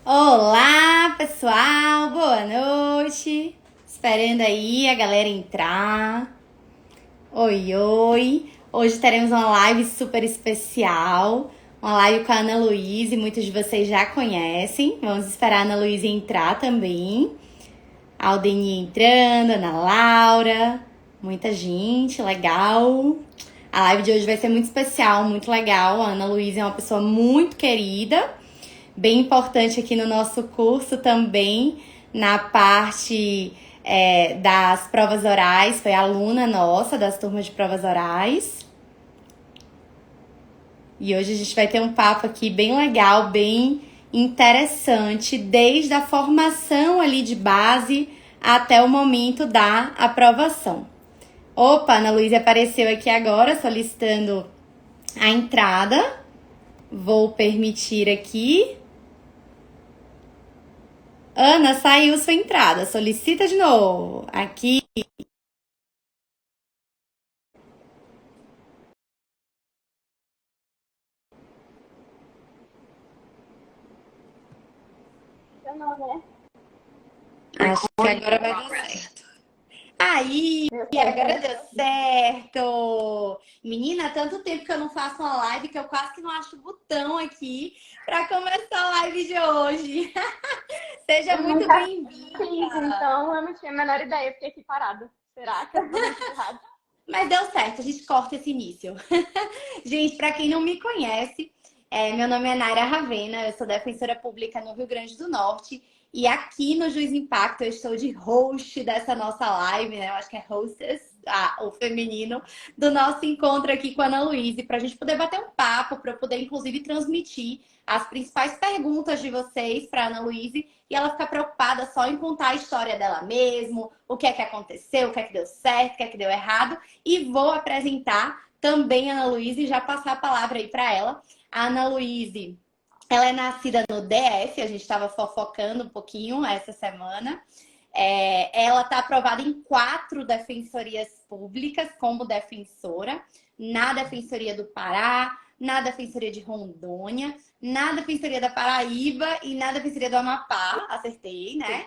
Olá, pessoal, boa noite. Esperando aí a galera entrar. Oi, oi. Hoje teremos uma live super especial. Uma live com a Ana Luísa, muitos de vocês já conhecem. Vamos esperar a Ana Luísa entrar também. A Aldeni entrando, Ana Laura. Muita gente, legal. A live de hoje vai ser muito especial, muito legal. A Ana Luísa é uma pessoa muito querida, bem importante aqui no nosso curso também, na parte das provas orais. Foi aluna nossa das turmas de provas orais. E hoje a gente vai ter um papo aqui bem legal, bem interessante, desde a formação ali de base até o momento da aprovação. Opa, Ana Luísa apareceu aqui agora solicitando a entrada. Vou permitir aqui. Ana, saiu sua entrada. Solicita de novo. Aqui. Não, né? Acho que agora vai dar certo. Aí, agora deu certo. Menina, tanto tempo que eu não faço uma live que eu quase que não acho o botão aqui para começar a live de hoje. Seja muito bem-vinda. Então eu não tinha a menor ideia, eu fiquei aqui parada. Será que eu tô fazendo errado? Mas deu certo, a gente corta esse início. Gente, para quem não me conhece, meu nome é Naira Ravena, eu sou defensora pública no Rio Grande do Norte. E aqui no Juiz Impacto eu estou de host dessa nossa live, né? Eu acho que é hostess, o feminino, do nosso encontro aqui com a Ana Luísa, para a gente poder bater um papo, para eu poder, inclusive, transmitir as principais perguntas de vocês para a Ana Luísa e ela ficar preocupada só em contar a história dela mesmo, o que é que aconteceu, o que é que deu certo, o que é que deu errado. E vou apresentar também a Ana Luísa e já passar a palavra aí para ela. A Ana Luísa, ela é nascida no DF, a gente estava fofocando um pouquinho essa semana. Ela está aprovada em 4 defensorias públicas como defensora, na Defensoria do Pará, na Defensoria de Rondônia, na Defensoria da Paraíba e na Defensoria do Amapá. Acertei, né?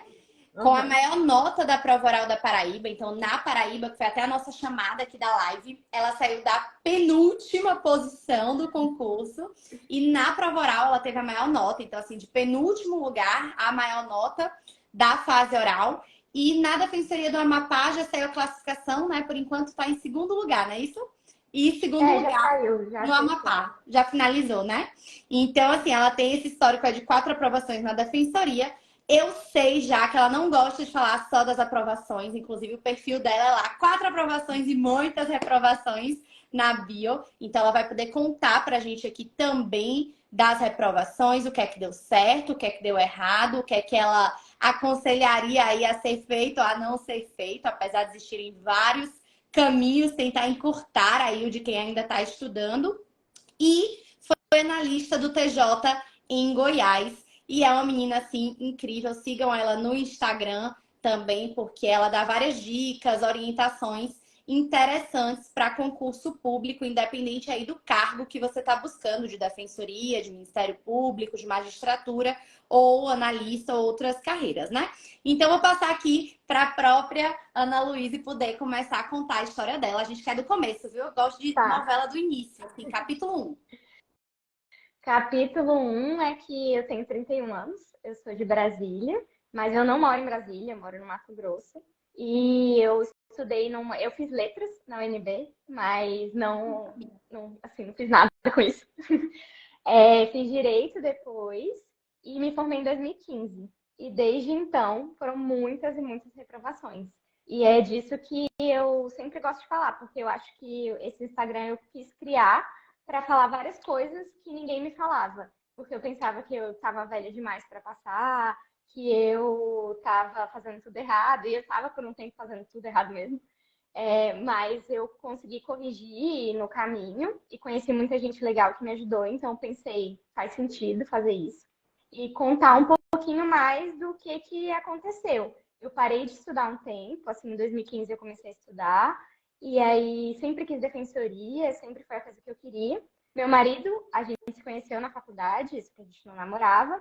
Com a maior nota da prova oral da Paraíba. Então, na Paraíba, que foi até a nossa chamada aqui da live, ela saiu da penúltima posição do concurso. E na prova oral, ela teve a maior nota. Então, assim, de penúltimo lugar, a maior nota da fase oral. E na Defensoria do Amapá já saiu a classificação, né? Por enquanto está em segundo lugar, não é isso? E segundo Já lugar saiu, já no aceitou. Amapá. Já finalizou, né? Então, assim, ela tem esse histórico de 4 aprovações na Defensoria. Eu sei já que ela não gosta de falar só das aprovações, inclusive o perfil dela é lá, 4 aprovações e muitas reprovações na bio. Então ela vai poder contar pra gente aqui também das reprovações, o que é que deu certo, o que é que deu errado, o que é que ela aconselharia aí a ser feito ou a não ser feito, apesar de existirem vários caminhos, tentar encurtar aí o de quem ainda está estudando. E foi analista do TJ em Goiás. E é uma menina, assim, incrível. Sigam ela no Instagram também, porque ela dá várias dicas, orientações interessantes para concurso público, independente aí do cargo que você está buscando, de defensoria, de Ministério Público, de magistratura, ou analista, ou outras carreiras, né? Então, vou passar aqui para a própria Ana Luísa poder começar a contar a história dela. A gente quer do começo, viu? Eu gosto de novela do início, assim, capítulo 1. Capítulo 1 é que eu tenho 31 anos, eu sou de Brasília, mas eu não moro em Brasília, eu moro no Mato Grosso. E eu estudei eu fiz letras na UNB, mas assim, não fiz nada com isso. Fiz direito depois e me formei em 2015. E desde então foram muitas e muitas reprovações. E é disso que eu sempre gosto de falar, porque eu acho que esse Instagram eu quis criar para falar várias coisas que ninguém me falava. Porque eu pensava que eu estava velha demais para passar, que eu estava fazendo tudo errado, e eu estava por um tempo fazendo tudo errado mesmo. Mas eu consegui corrigir no caminho e conheci muita gente legal que me ajudou, então pensei, faz sentido fazer isso. E contar um pouquinho mais do que aconteceu. Eu parei de estudar um tempo, assim, em 2015 eu comecei a estudar, e aí sempre quis defensoria, sempre foi a coisa que eu queria. Meu marido, a gente se conheceu na faculdade, isso que a gente não namorava,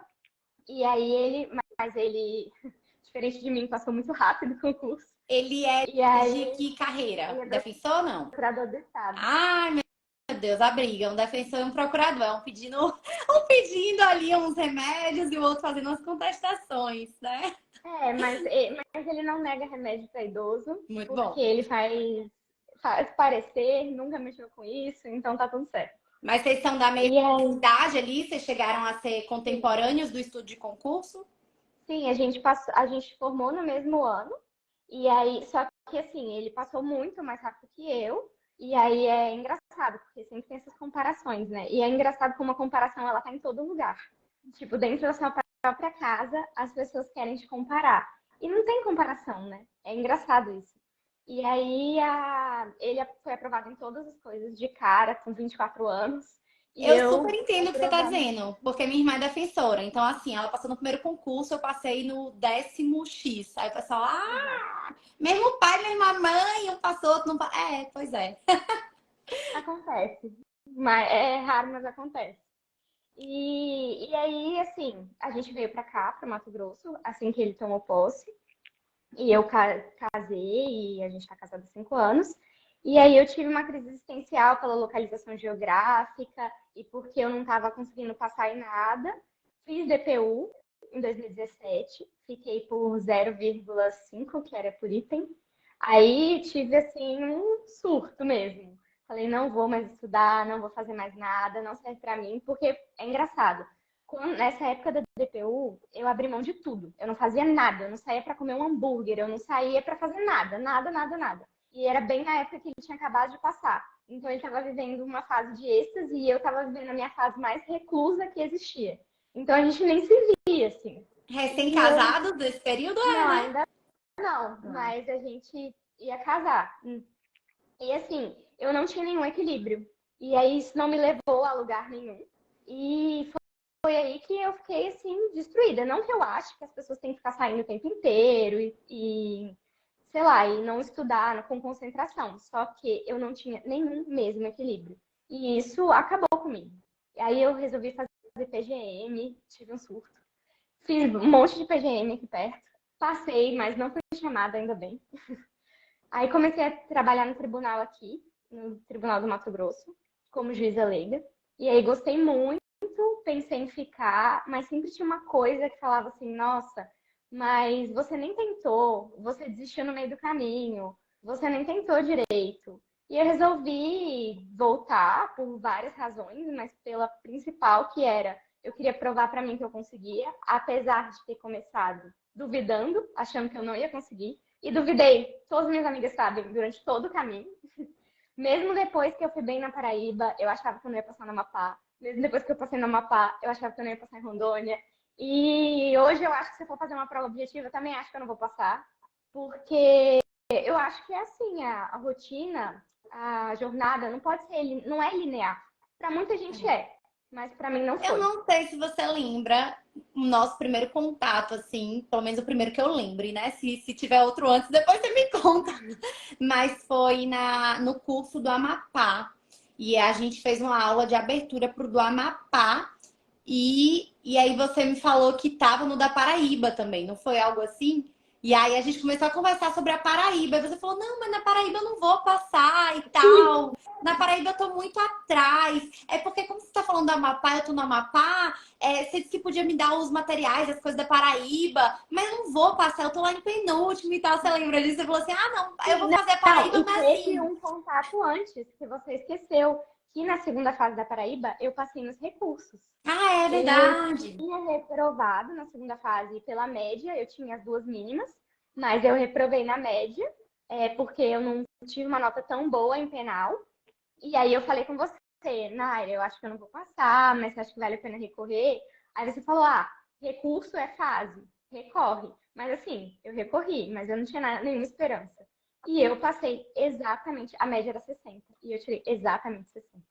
E aí mas ele, diferente de mim, passou muito rápido o concurso. Ele é E de aí que carreira? ele é Defensor ou não? procurador do Estado. Ai, meu Deus, a briga. Um defensor e um procurador. Um pedindo ali uns remédios e o outro fazendo umas contestações, né? Mas ele não nega remédio para idoso, Muito porque bom. ele faz parecer, nunca mexeu com isso, então tá tudo certo. Mas vocês são da mesma E aí, idade ali? Vocês chegaram a ser sim, contemporâneos do estudo de concurso? sim, a gente formou no mesmo ano, e aí, só que assim, ele passou muito mais rápido que eu, e aí é engraçado, porque sempre tem essas comparações, né? E é engraçado como a comparação, ela tá em todo lugar. Tipo, dentro da sua própria casa, as pessoas querem te comparar. E não tem comparação, né? É engraçado isso. E aí, ele foi aprovado em todas as coisas, de cara, com 24 anos, e Eu super eu fui entendo o que você está aprovada. dizendo, porque minha irmã é defensora. Então, assim, ela passou no primeiro concurso, eu passei no 10º X. Aí o pessoal, Exato. mesmo pai, mesma mãe, um passou, outro não passou. É, pois é. Acontece. Mas é raro, mas acontece. E aí, assim, a gente veio pra cá, pra Mato Grosso, assim que ele tomou posse. E eu casei, e a gente tá casado há 5 anos. E aí eu tive uma crise existencial pela localização geográfica e porque eu não estava conseguindo passar em nada. Fiz DPU em 2017, fiquei por 0,5, que era por item. Aí tive, assim, um surto mesmo. Falei, não vou mais estudar, não vou fazer mais nada, não serve pra mim, porque é engraçado. Nessa época da DPU, eu abri mão de tudo. Eu não fazia nada, eu não saía pra comer um hambúrguer, eu não saía pra fazer nada, nada, nada, nada. E era bem na época que ele tinha acabado de passar. Então ele estava vivendo uma fase de êxtase e eu estava vivendo a minha fase mais reclusa que existia. Então a gente nem se via, assim. E eu, Recém-casado desse período é, não, né? ainda não, mas a gente ia casar. E assim, eu não tinha nenhum equilíbrio. E aí isso não me levou a lugar nenhum. E foi aí que eu fiquei assim, destruída. Não que eu acho que as pessoas têm que ficar saindo o tempo inteiro sei lá, e não estudar com concentração. Só que eu não tinha nenhum mesmo equilíbrio. E isso acabou comigo. E aí eu resolvi fazer PGM, tive um surto. Fiz um monte de PGM aqui perto. Passei, mas não fui chamada, ainda bem. Aí comecei a trabalhar no tribunal aqui, no Tribunal do Mato Grosso, como juíza leiga. E aí gostei muito, pensei em ficar, mas sempre tinha uma coisa que falava assim, nossa, mas você nem tentou, você desistiu no meio do caminho, você nem tentou direito. E eu resolvi voltar por várias razões, mas pela principal que era, eu queria provar para mim que eu conseguia, apesar de ter começado duvidando, achando que eu não ia conseguir. E duvidei, todas as minhas amigas sabem, durante todo o caminho. Mesmo depois que eu fui bem na Paraíba, eu achava que eu não ia passar no Amapá. Mesmo depois que eu passei no Amapá, eu achava que eu não ia passar em Rondônia. E hoje eu acho que se eu for fazer uma prova objetiva, eu também acho que eu não vou passar. Porque eu acho que é assim, a rotina, a jornada não pode ser, não é linear. Para muita gente é, mas para mim não Eu foi. não sei se você lembra o nosso primeiro contato, assim, pelo menos o primeiro que eu lembre, né? Se tiver outro antes, depois você me conta. Mas foi no curso do Amapá. E a gente fez uma aula de abertura pro do Amapá. E aí você me falou que tava no da Paraíba também, não foi algo assim? E aí a gente começou a conversar sobre a Paraíba. E você falou, não, mas na Paraíba eu não vou passar e tal. Na Paraíba eu tô muito atrás. É porque, como você tá falando do Amapá, eu tô no Amapá, você disse que podia me dar os materiais, as coisas da Paraíba, mas eu não vou passar, eu tô lá em penúltimo e tal. Você lembra disso? Você falou assim, ah, não, eu Sim, vou fazer a não, Paraíba, e mas teve assim. um contato antes que você esqueceu, que na segunda fase da Paraíba eu passei nos recursos. Ah, é Eu verdade. tinha reprovado na segunda fase pela média, eu tinha as duas mínimas, mas eu reprovei na média, porque eu não tive uma nota tão boa em penal. E aí eu falei com você, Naira, eu acho que eu não vou passar, mas você acha que vale a pena recorrer? Aí você falou, recurso é fase, recorre. Mas assim, eu recorri, mas eu não tinha nenhuma esperança. E eu passei exatamente, a média era 60, e eu tirei exatamente 60.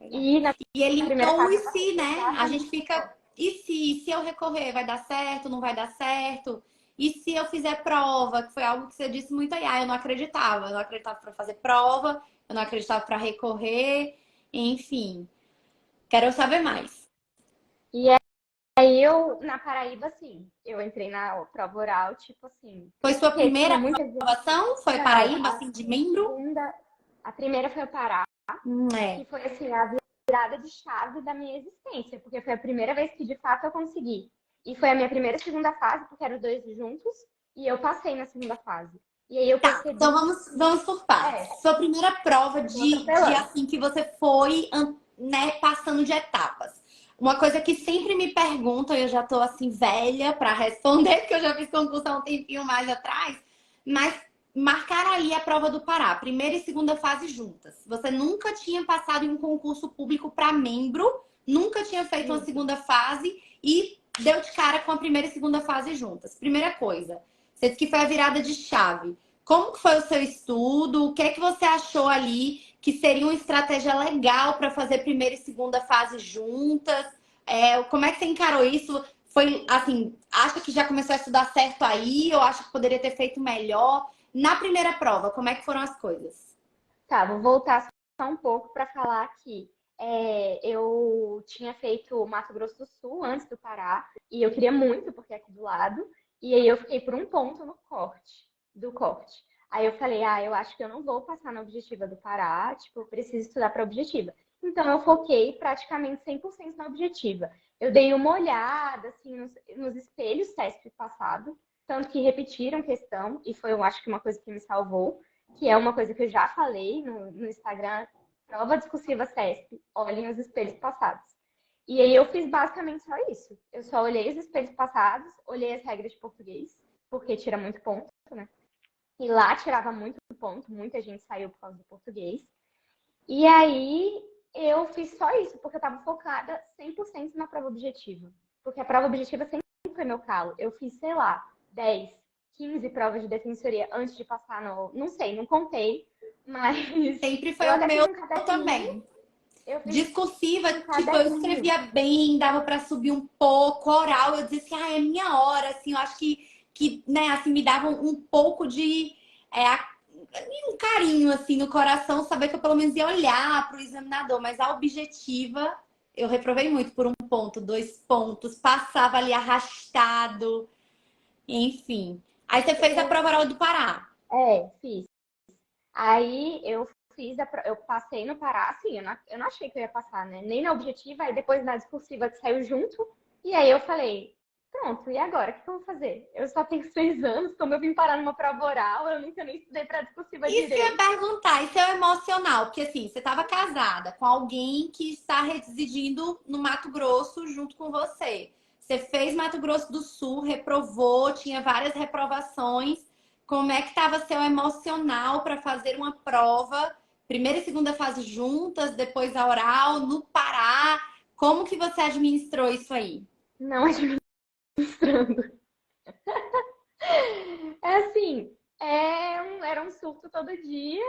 E na E primeira eliminou o fase e eu passei se, né? A gente exatamente fica. 60. E se eu recorrer, vai dar certo? Não vai dar certo? E se eu fizer prova, que foi algo que você disse muito aí, eu não acreditava. Eu não acreditava para fazer prova, eu não acreditava para recorrer, enfim. Quero saber mais. E aí na Paraíba, sim, eu entrei na prova oral, tipo assim, Foi sua porque primeira tinha muita gente. aprovação? Foi Não, Paraíba, assim, de membro? a primeira foi o Pará, É. que foi assim, a virada de chave da minha existência, porque foi a primeira vez que de fato eu consegui. E foi a minha primeira e segunda fase, porque eram os dois juntos, e eu passei na segunda fase. E aí eu Tá, então percebi vamos por é, partes. Sua primeira prova eu tô de atropelando. assim que você foi, né, passando de etapas. Uma coisa que sempre me perguntam, e eu já tô assim velha para responder, porque eu já fiz concurso há um tempinho mais atrás, mas marcar ali a prova do Pará, primeira e segunda fase juntas. Você nunca tinha passado em um concurso público para membro, nunca tinha feito uma Isso. segunda fase e deu de cara com a primeira e segunda fase juntas. Primeira coisa, você disse que foi a virada de chave. Como que foi o seu estudo? O que é que você achou ali que seria uma estratégia legal para fazer primeira e segunda fase juntas? Como é que você encarou isso? Foi assim, acha que já começou a estudar certo aí ou acha que poderia ter feito melhor? Na primeira prova, como é que foram as coisas? Tá, vou voltar só um pouco para falar que eu tinha feito Mato Grosso do Sul antes do Pará, e eu queria muito, porque é aqui do lado, e aí eu fiquei por um ponto no corte. Aí eu falei, eu acho que eu não vou passar na objetiva do Pará, tipo, eu preciso estudar para objetiva. Então eu foquei praticamente 100% na objetiva. Eu dei uma olhada, assim, nos espelhos CESP passado, tanto que repetiram questão, e foi, eu acho que uma coisa que me salvou, que é uma coisa que eu já falei no Instagram, prova discursiva CESP, olhem os espelhos passados. E aí eu fiz basicamente só isso. Eu só olhei os espelhos passados, olhei as regras de português, porque tira muito ponto, né? E lá tirava muito ponto, muita gente saiu por causa do português. E aí eu fiz só isso, porque eu estava focada 100% na prova objetiva. Porque a prova objetiva sempre foi meu calo. Eu fiz, sei lá, 10, 15 provas de defensoria antes de passar no. Não sei, não contei, mas Sempre eu foi o até fiz meu um caderninho. também. Eu fiz Discursiva, um tipo, eu caderninho. escrevia bem, dava para subir um pouco. Oral, eu dizia assim, é minha hora, assim, eu acho que né, assim, me dava um pouco de um carinho, assim, no coração, saber que eu pelo menos ia olhar para o examinador, mas a objetiva, eu reprovei muito por um ponto, 2 pontos, passava ali arrastado, enfim. Aí você fez a Eu, prova oral do Pará. fiz. Aí eu passei no Pará, assim, eu não achei que eu ia passar, né? Nem na objetiva, aí depois na discursiva que saiu junto. E aí eu falei, pronto, e agora? O que eu vou fazer? Eu só tenho 6 anos, como eu vim parar numa prova oral, eu nunca nem estudei pra discursiva Isso que eu ia direito. perguntar, isso é o emocional, porque assim, você estava casada com alguém que está residindo no Mato Grosso junto com você. Você fez Mato Grosso do Sul, reprovou, tinha várias reprovações. Como é que estava seu emocional para fazer uma prova, primeira e segunda fase juntas, depois a oral, no Pará? Como que você administrou isso aí? Não administrando. É assim, era um surto todo dia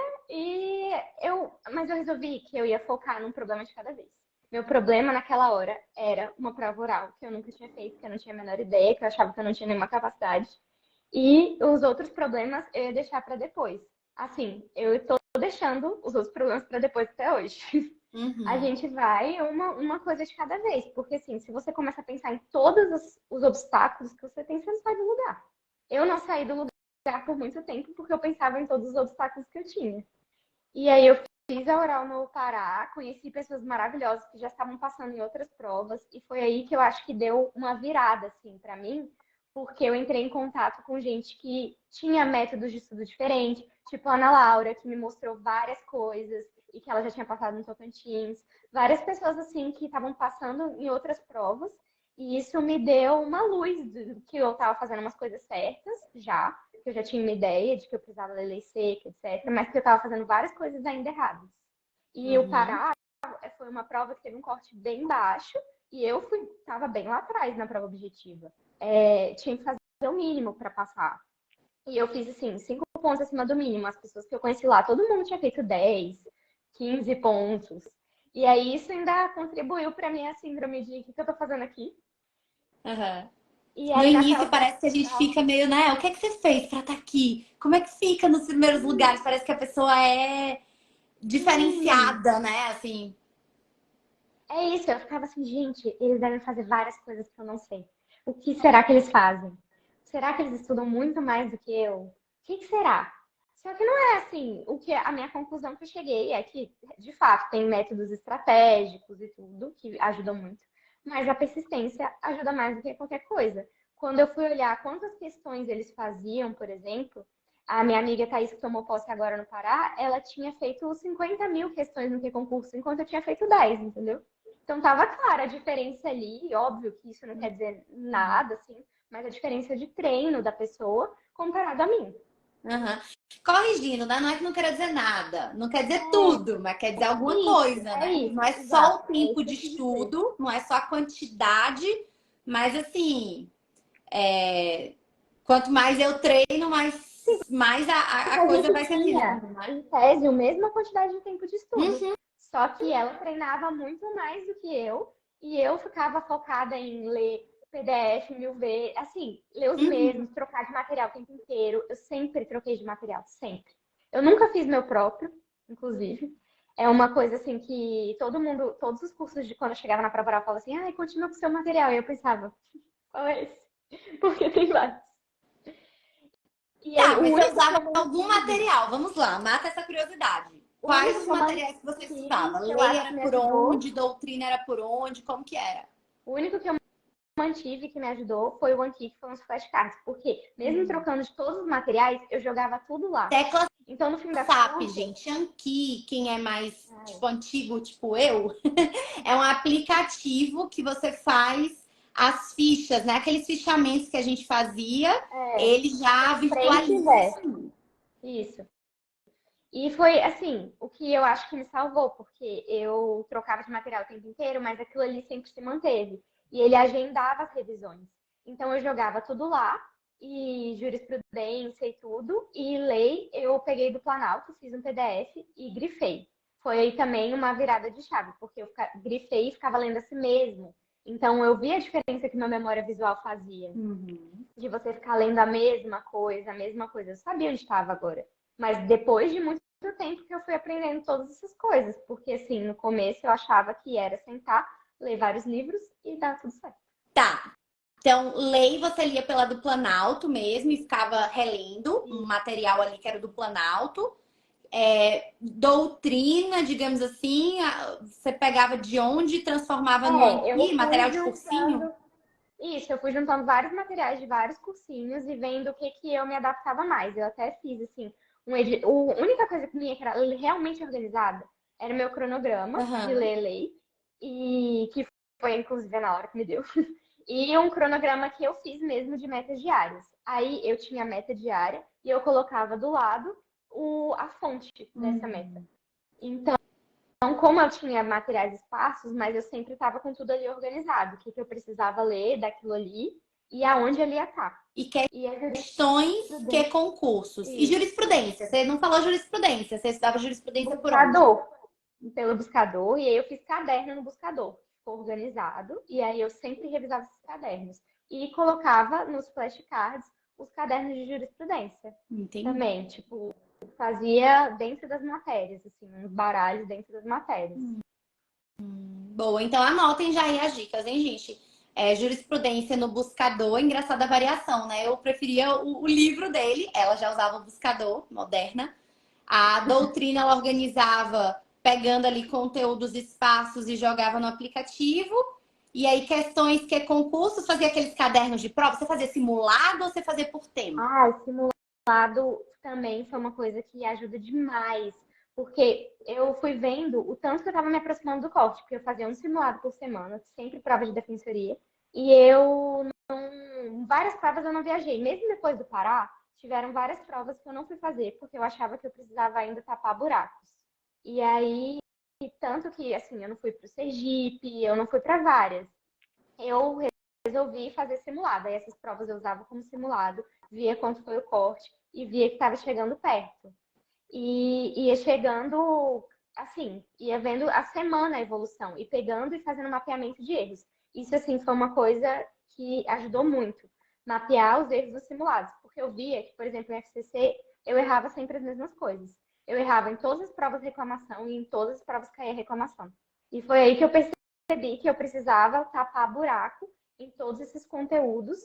mas eu resolvi que eu ia focar num problema de cada vez. Meu problema naquela hora era uma prova oral que eu nunca tinha feito, que eu não tinha a menor ideia, que eu achava que eu não tinha nenhuma capacidade. E os outros problemas eu ia deixar para depois. Assim, eu tô deixando os outros problemas para depois até hoje. A Uhum. gente vai uma coisa de cada vez, porque assim, se você começa a pensar em todos os obstáculos que você tem, você não sai do lugar. Eu não saí do lugar por muito tempo porque eu pensava em todos os obstáculos que eu tinha. E aí eu fiz a oral no Pará, conheci pessoas maravilhosas que já estavam passando em outras provas e foi aí que eu acho que deu uma virada assim para mim, porque eu entrei em contato com gente que tinha métodos de estudo diferentes, tipo a Ana Laura, que me mostrou várias coisas e que ela já tinha passado no Tocantins, várias pessoas assim que estavam passando em outras provas, e isso me deu uma luz de que eu estava fazendo umas coisas certas já, que eu já tinha uma ideia de que eu precisava ler lei seca, etc., mas que eu estava fazendo várias coisas ainda erradas. E o Uhum. Pará foi uma prova que teve um corte bem baixo e eu estava bem lá atrás na prova objetiva. Tinha que fazer o mínimo para passar. E eu fiz, assim, 5 pontos acima do mínimo. As pessoas que eu conheci lá, todo mundo tinha feito 10, 15 pontos. E aí isso ainda contribuiu para minha síndrome de o que eu tô fazendo aqui? Uhum. E No aí naquela início parece que a gente fica meio, né? O que é que você fez pra estar aqui? Como é que fica nos primeiros lugares? Parece que a pessoa é Sim, diferenciada, né? Assim. É isso, eu ficava assim, gente, eles devem fazer várias coisas que eu não sei. O que será que eles fazem? Será que eles estudam muito mais do que eu? O que que será? Só que não é assim. O que a minha conclusão que eu cheguei é que, de fato, tem métodos estratégicos e tudo que ajudam muito, mas a persistência ajuda mais do que qualquer coisa. Quando eu fui olhar quantas questões eles faziam, por exemplo, a minha amiga Thaís, que tomou posse agora no Pará, ela tinha feito 50 mil questões no que concurso, enquanto eu tinha feito 10, entendeu? Então tava clara a diferença ali, e óbvio que isso não quer dizer nada, assim, mas a diferença de treino da pessoa comparado a mim. Aham. Corrigindo, né? Não é que não quer dizer nada, não quer dizer É, tudo, mas quer dizer alguma coisa, é né? Não isso, é só o exato. É tempo isso de que eu quis dizer. estudo, não é só a quantidade, mas assim, quanto mais eu treino, mais a A coisa gente vai se tinha, afinando, né? em tese, a mesma quantidade de tempo de estudo. Uhum, Só que ela treinava muito mais do que eu, e eu ficava focada em ler PDF 1000 vezes, assim, ler os uhum. mesmos, trocar de material o tempo inteiro. Eu sempre troquei de material, sempre. Eu nunca fiz meu próprio, inclusive. É uma coisa assim que todo mundo, todos os cursos de quando eu chegava na prova oral, falavam assim, ai, continua com o seu material. E eu pensava, qual é esse? Porque tem vários. E aí, Tá, o mas você único que usava eu algum mantive material? Vamos lá, mata essa curiosidade. O Quais único os que eu materiais que você estudava? mantive, que eu Lei acho que era me por ajudou, onde? Doutrina era por onde? Como que era? o único que eu mantive que me ajudou foi o Anki, que foram os flashcards. Porque, mesmo trocando de todos os materiais, eu jogava tudo lá. Tecla Então, no fim das SAP, contas, gente. Anki, quem é mais ai, tipo antigo, tipo eu, é um aplicativo que você faz as fichas, né? Aqueles fichamentos que a gente fazia, ele já tem frente e virtualiza isso verso. aí. Isso. E foi, assim, o que eu acho que me salvou, porque eu trocava de material o tempo inteiro, mas aquilo ali sempre se manteve. E ele agendava as revisões. Então eu jogava tudo lá, e jurisprudência e tudo, e lei eu peguei do Planalto, fiz um PDF e grifei. Foi aí também uma virada de chave, porque grifei e ficava lendo assim mesmo. Então eu vi a diferença que minha memória visual fazia Uhum. de você ficar lendo a mesma coisa, a mesma coisa. Eu sabia onde estava agora. Mas depois de muito tempo que eu fui aprendendo todas essas coisas. Porque, assim, no começo eu achava que era sentar, ler vários livros e dar tudo certo. Tá. Então, lei você lia pela do Planalto mesmo e ficava relendo um E, material ali que era do Planalto. Doutrina, digamos assim, você pegava de onde e transformava no eu Anki, fui material de cursinho? juntando. Isso, eu fui juntando vários materiais de vários cursinhos e vendo o que que eu me adaptava mais. Eu até fiz, assim, a única coisa que minha que era realmente organizada era o meu cronograma de Aham. ler lei, e que foi, inclusive, na hora que me deu. E um cronograma que eu fiz mesmo de metas diárias. Aí eu tinha a meta diária e eu colocava do lado a fonte dessa meta. Uhum. Então, como eu tinha materiais esparsos, mas eu sempre estava com tudo ali organizado, o que, que eu precisava ler daquilo ali e aonde ele ia estar. E E a questões que é jurisprudência, concursos. E isso, jurisprudência? Você não falou jurisprudência, você estudava jurisprudência por onde? buscador, pelo buscador, e aí eu fiz caderno no buscador, ficou organizado, e aí eu sempre revisava esses cadernos. E colocava nos flashcards os cadernos de jurisprudência Entendi. também, tipo, fazia dentro das matérias, assim, uns baralhos dentro das matérias. Boa, então anotem já aí as dicas, hein, gente? Jurisprudência no buscador, engraçada a variação, né? Eu preferia o livro dele, ela já usava o buscador, moderna. A doutrina ela organizava pegando ali conteúdos espaços e jogava no aplicativo. E aí, questões que é concurso, fazia aqueles cadernos de prova. Você fazia simulado ou você fazia por tema? Ah, o simulado também foi uma coisa que ajuda demais, porque eu fui vendo o tanto que eu estava me aproximando do corte, porque eu fazia um simulado por semana, sempre prova de defensoria, e várias provas eu não viajei. Mesmo depois do Pará, tiveram várias provas que eu não fui fazer, porque eu achava que eu precisava ainda tapar buracos. E aí, tanto que, assim, eu não fui para o Sergipe, eu não fui para várias. Eu resolvi fazer simulado. Aí essas provas eu usava como simulado, via quanto foi o corte e via que estava chegando perto. E ia chegando, assim, ia vendo a semana a evolução e pegando e fazendo mapeamento de erros. Isso, assim, foi uma coisa que ajudou muito. Mapear os erros dos simulados. Porque eu via que, por exemplo, em FCC, eu errava sempre as mesmas coisas. Eu errava em todas as provas de reclamação e em todas as provas caía reclamação. E foi aí que eu percebi percebi que eu precisava tapar buraco em todos esses conteúdos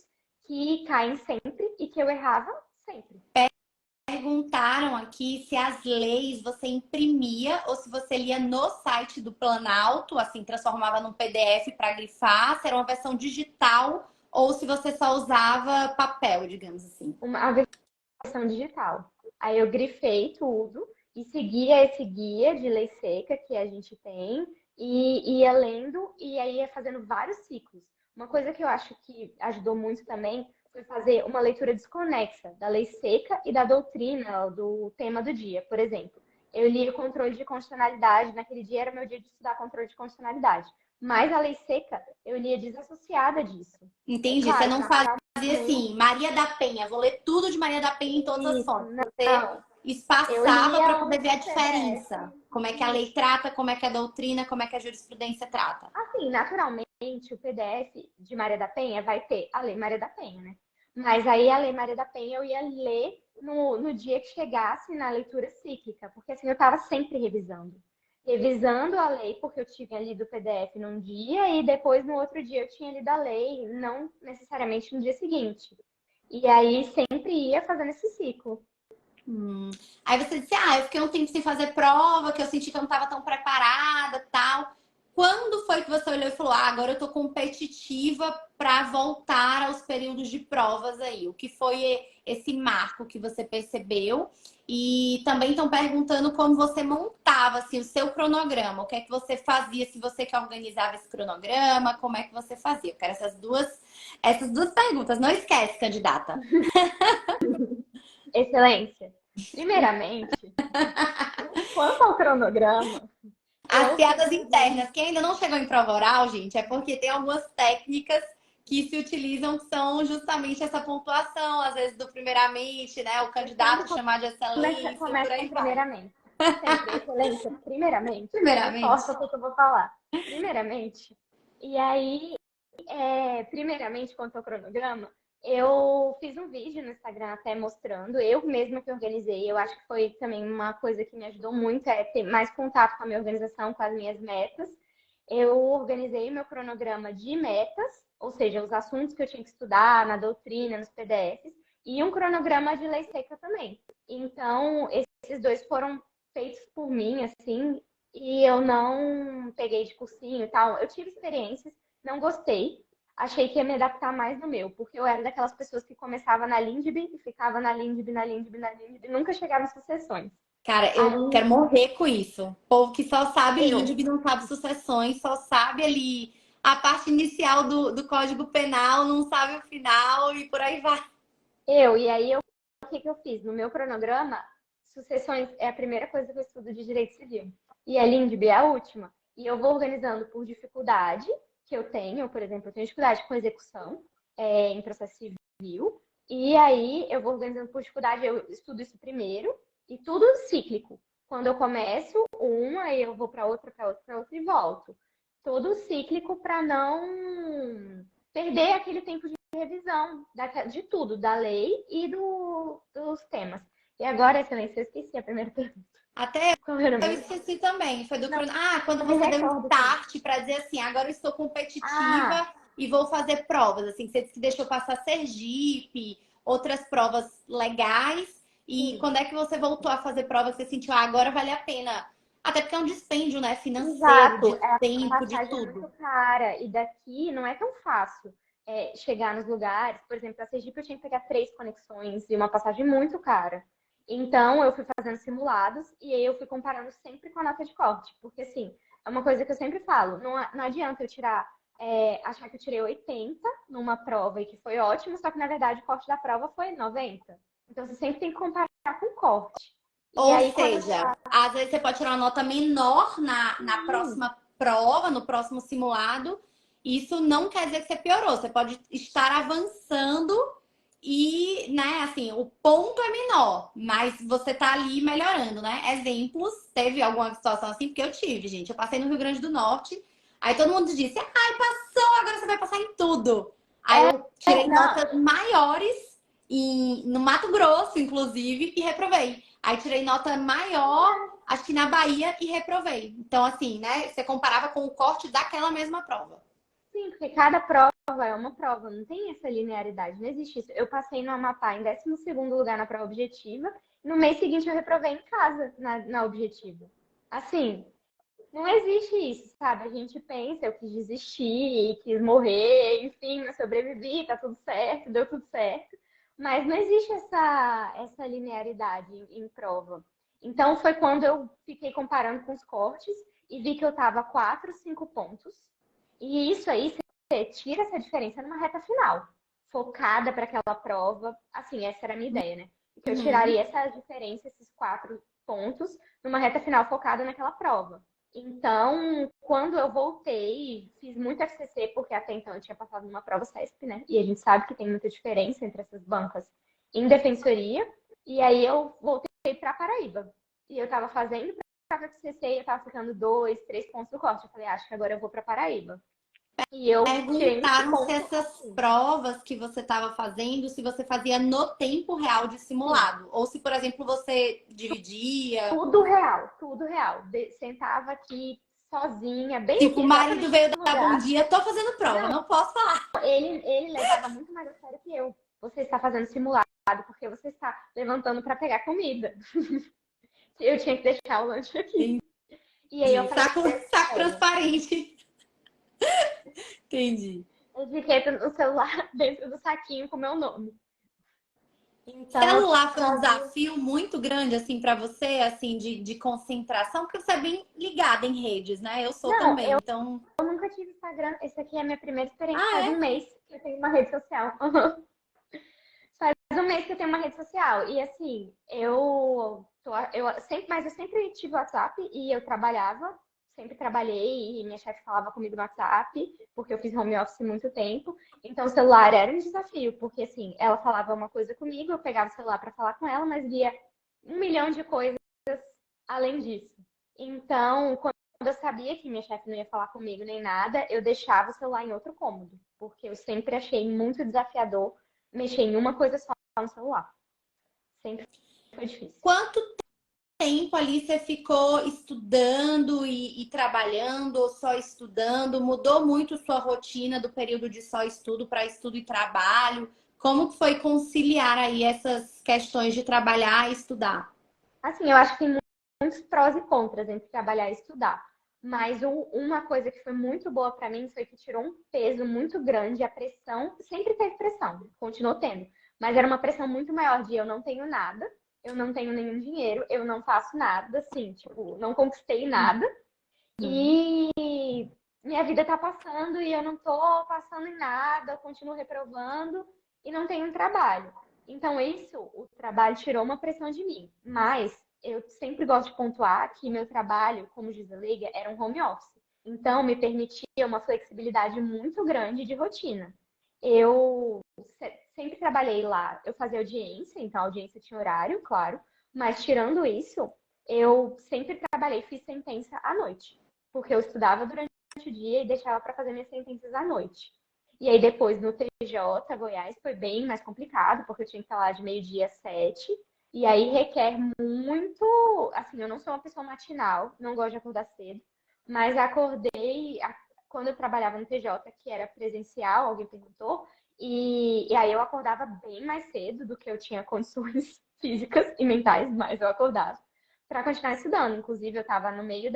que caem sempre e que eu errava sempre. Perguntaram aqui se as leis você imprimia ou se você lia no site do Planalto, assim, transformava num PDF para grifar, se era uma versão digital ou se você só usava papel, digamos assim. A versão digital. Aí eu grifei tudo e seguia esse guia de lei seca que a gente tem e ia lendo e aí ia fazendo vários ciclos. Uma coisa que eu acho que ajudou muito também foi fazer uma leitura desconexa da lei seca e da doutrina, do tema do dia. Por exemplo, eu lia controle de constitucionalidade, naquele dia era meu dia de estudar controle de constitucionalidade. Mas a lei seca eu lia desassociada disso. Entendi, você Claro, não que fazia muito. assim, Maria da Penha, vou ler tudo de Maria da Penha em todas as Isso, fontes. Você não. Eu espaçava para lia poder ver a um PDF. diferença. Como é que a lei trata, como é que a doutrina, como é que a jurisprudência trata. Assim, naturalmente, o PDF de Maria da Penha vai ter a Lei Maria da Penha, né? Mas aí a Lei Maria da Penha eu ia ler no dia que chegasse na leitura cíclica, porque assim eu estava sempre revisando. Revisando a lei, porque eu tinha lido o PDF num dia e depois no outro dia eu tinha lido a lei, não necessariamente no dia seguinte. E aí sempre ia fazendo esse ciclo. Aí você disse, eu fiquei um tempo sem fazer prova, que eu senti que eu não estava tão preparada, tal. Quando foi que você olhou e falou, agora eu tô competitiva para voltar aos períodos de provas aí? O que foi esse marco que você percebeu? E também estão perguntando como você montava assim, o seu cronograma. O que é que você fazia, se você que organizava esse cronograma, como é que você fazia? Eu quero essas duas perguntas. Não esquece, candidata. Excelência. Primeiramente, quanto ao cronograma, As eu piadas simplesmente. internas, que ainda não chegou em prova oral, gente, é porque tem algumas técnicas que se utilizam que são justamente essa pontuação, às vezes do primeiramente, né? O Eu sempre candidato chamar de excelência, por começo com aí vai. primeiramente. Sempre, excelência, primeiramente. Não Primeiramente. importa o que eu vou falar. Primeiramente. E aí, primeiramente, quanto ao cronograma, eu fiz um vídeo no Instagram até mostrando, eu mesma que organizei. Eu acho que foi também uma coisa que me ajudou muito, é ter mais contato com a minha organização, com as minhas metas. Eu organizei meu cronograma de metas, ou seja, os assuntos que eu tinha que estudar na doutrina, nos PDFs, e um cronograma de lei seca também. Então, esses dois foram feitos por mim, assim, e eu não peguei de cursinho e tal. Eu tive experiências, não gostei. Achei que ia me adaptar mais no meu, porque eu era daquelas pessoas que começava na Lindb e ficava na Lindb, na Lindb, na Lindb, e nunca chegava nas sucessões. Cara, Aí eu quero morrer com isso. O povo que só sabe eu, LINDB, não sabe sucessões, só sabe ali a parte inicial do Código Penal, não sabe o final e por aí vai. e aí o que que eu fiz? No meu cronograma, sucessões é a primeira coisa que eu estudo de direito civil. E a LINDB é a última. E eu vou organizando por dificuldade que eu tenho. Por exemplo, eu tenho dificuldade com execução em processo civil. E aí eu vou organizando por dificuldade, eu estudo isso primeiro. E tudo cíclico. Quando eu começo uma, aí eu vou para outra, para outra, para outra e volto. Tudo cíclico para não perder aquele tempo de revisão de tudo, da lei e dos temas. E agora, excelência, eu esqueci a primeira pergunta. Até Qual era eu mesmo? esqueci também. Foi do Não, quando não me você deu um recordo também. start para dizer assim, agora eu estou Ah, competitiva e vou fazer provas. Assim, você disse que deixou passar Sergipe, outras provas legais. E sim. quando é que você voltou a fazer provas, você sentiu, agora vale a pena? Até porque é um dispêndio, né? Financeiro, Exato. de A tempo, de passagem é muito tudo. cara. E daqui não é tão fácil chegar nos lugares. Por exemplo, a Sergipe eu tinha que pegar 3 conexões e uma passagem muito cara. Então, eu fui fazendo simulados e aí eu fui comparando sempre com a nota de corte. Porque, assim, é uma coisa que eu sempre falo. Não adianta eu achar que eu tirei 80 numa prova e que foi ótimo, só que, na verdade, o corte da prova foi 90. Então, você sempre tem que comparar com o corte. E Ou aí, quando eu seja, às vezes você pode tirar uma nota menor na fui, próxima prova, no próximo simulado. Isso não quer dizer que você piorou. Você pode estar avançando e, né, assim, o ponto é menor, mas você tá ali melhorando, né? Exemplos, teve alguma situação assim? Porque eu tive, gente. Eu passei no Rio Grande do Norte, aí todo mundo disse, ai, passou, agora você vai passar em tudo. Aí eu tirei não, notas maiores no Mato Grosso, inclusive, e reprovei. Aí tirei nota maior, acho que na Bahia, e reprovei. Então, assim, né? Você comparava com o corte daquela mesma prova. Sim, porque cada prova é uma prova, não tem essa linearidade, não existe isso. Eu passei no Amapá em 12º lugar na prova objetiva, e no mês seguinte eu reprovei em casa na objetiva. Assim, não existe isso, sabe? A gente pensa, eu quis desistir, quis morrer, enfim, mas sobrevivi, tá tudo certo, deu tudo certo. Mas não existe essa linearidade em prova. Então foi quando eu fiquei comparando com os cortes e vi que eu tava 4, 5 pontos. E isso aí, você tira essa diferença numa reta final, focada para aquela prova. Assim, essa era a minha ideia, né? Que eu Uhum. tiraria essa diferença, esses 4 pontos, numa reta final focada naquela prova. Então, quando eu voltei, fiz muito FCC, porque até então eu tinha passado numa prova CESP, né? E a gente sabe que tem muita diferença entre essas bancas em defensoria. E aí eu voltei para Paraíba. E eu estava fazendo para FCC e eu estava ficando 2, 3 pontos do corte. Eu falei, acho que agora eu vou para Paraíba. E eu tirei muito Perguntaram se ponto essas assim. provas que você estava fazendo, se você fazia no tempo real de Sim, simulado. Ou se, por exemplo, você dividia. tudo real, tudo real. Sentava aqui sozinha, bem Tipo, aqui, o marido exatamente veio nesse dar bom lugar. dia, tô fazendo prova, Não, não posso falar. ele levava muito mais a sério que eu. Você está fazendo simulado porque você está levantando para pegar comida. Eu tinha que deixar o lanche aqui. E aí eu Entendi. falei Saco, dessa saco forma. transparente. Entendi. Etiqueta no celular dentro do saquinho com o meu nome. Então eu Celular foi um fazia. desafio muito grande, assim, para você, assim, de concentração, porque você é bem ligada em redes, né? Eu sou Não, também, então. eu nunca tive Instagram. Esse aqui é a minha primeira experiência. Ah, Faz um é? mês que eu tenho uma rede social. Faz um mês que eu tenho uma rede social. E assim, mas eu sempre tive WhatsApp e eu trabalhava, sempre trabalhei e minha chefe falava comigo no WhatsApp, porque eu fiz home office muito tempo. Então o celular era um desafio, porque assim, ela falava uma coisa comigo, eu pegava o celular para falar com ela, mas via 1 milhão de coisas além disso. Então, quando eu sabia que minha chefe não ia falar comigo nem nada, eu deixava o celular em outro cômodo, porque eu sempre achei muito desafiador mexer em uma coisa só no celular. Sempre foi difícil. Quanto tempo ali você ficou estudando e trabalhando, ou só estudando? Mudou muito sua rotina do período de só estudo para estudo e trabalho? Como que foi conciliar aí essas questões de trabalhar e estudar? Assim, eu acho que tem muitos prós e contras entre trabalhar e estudar. Mas uma coisa que foi muito boa para mim foi que tirou um peso muito grande, a pressão, sempre teve pressão, continuou tendo, mas era uma pressão muito maior de eu não tenho nada, eu não tenho nenhum dinheiro, eu não faço nada, assim, tipo, não conquistei nada Uhum. e minha vida tá passando e eu não tô passando em nada, eu continuo reprovando e não tenho um trabalho. Então, isso, o trabalho tirou uma pressão de mim. Mas eu sempre gosto de pontuar que meu trabalho como gizaleiga era um home office. Então, me permitia uma flexibilidade muito grande de rotina. Eu sempre trabalhei lá, eu fazia audiência, então a audiência tinha horário, claro, mas tirando isso, eu sempre trabalhei, fiz sentença à noite, porque eu estudava durante o dia e deixava para fazer minhas sentenças à noite. E aí depois no TJ, Goiás, foi bem mais complicado, porque eu tinha que estar lá de meio-dia às 7. E aí requer muito. Assim, eu não sou uma pessoa matinal, não gosto de acordar cedo, mas acordei quando eu trabalhava no TJ, que era presencial, alguém perguntou, e aí eu acordava bem mais cedo do que eu tinha condições físicas e mentais, mas eu acordava para continuar estudando. Inclusive, eu estava no meio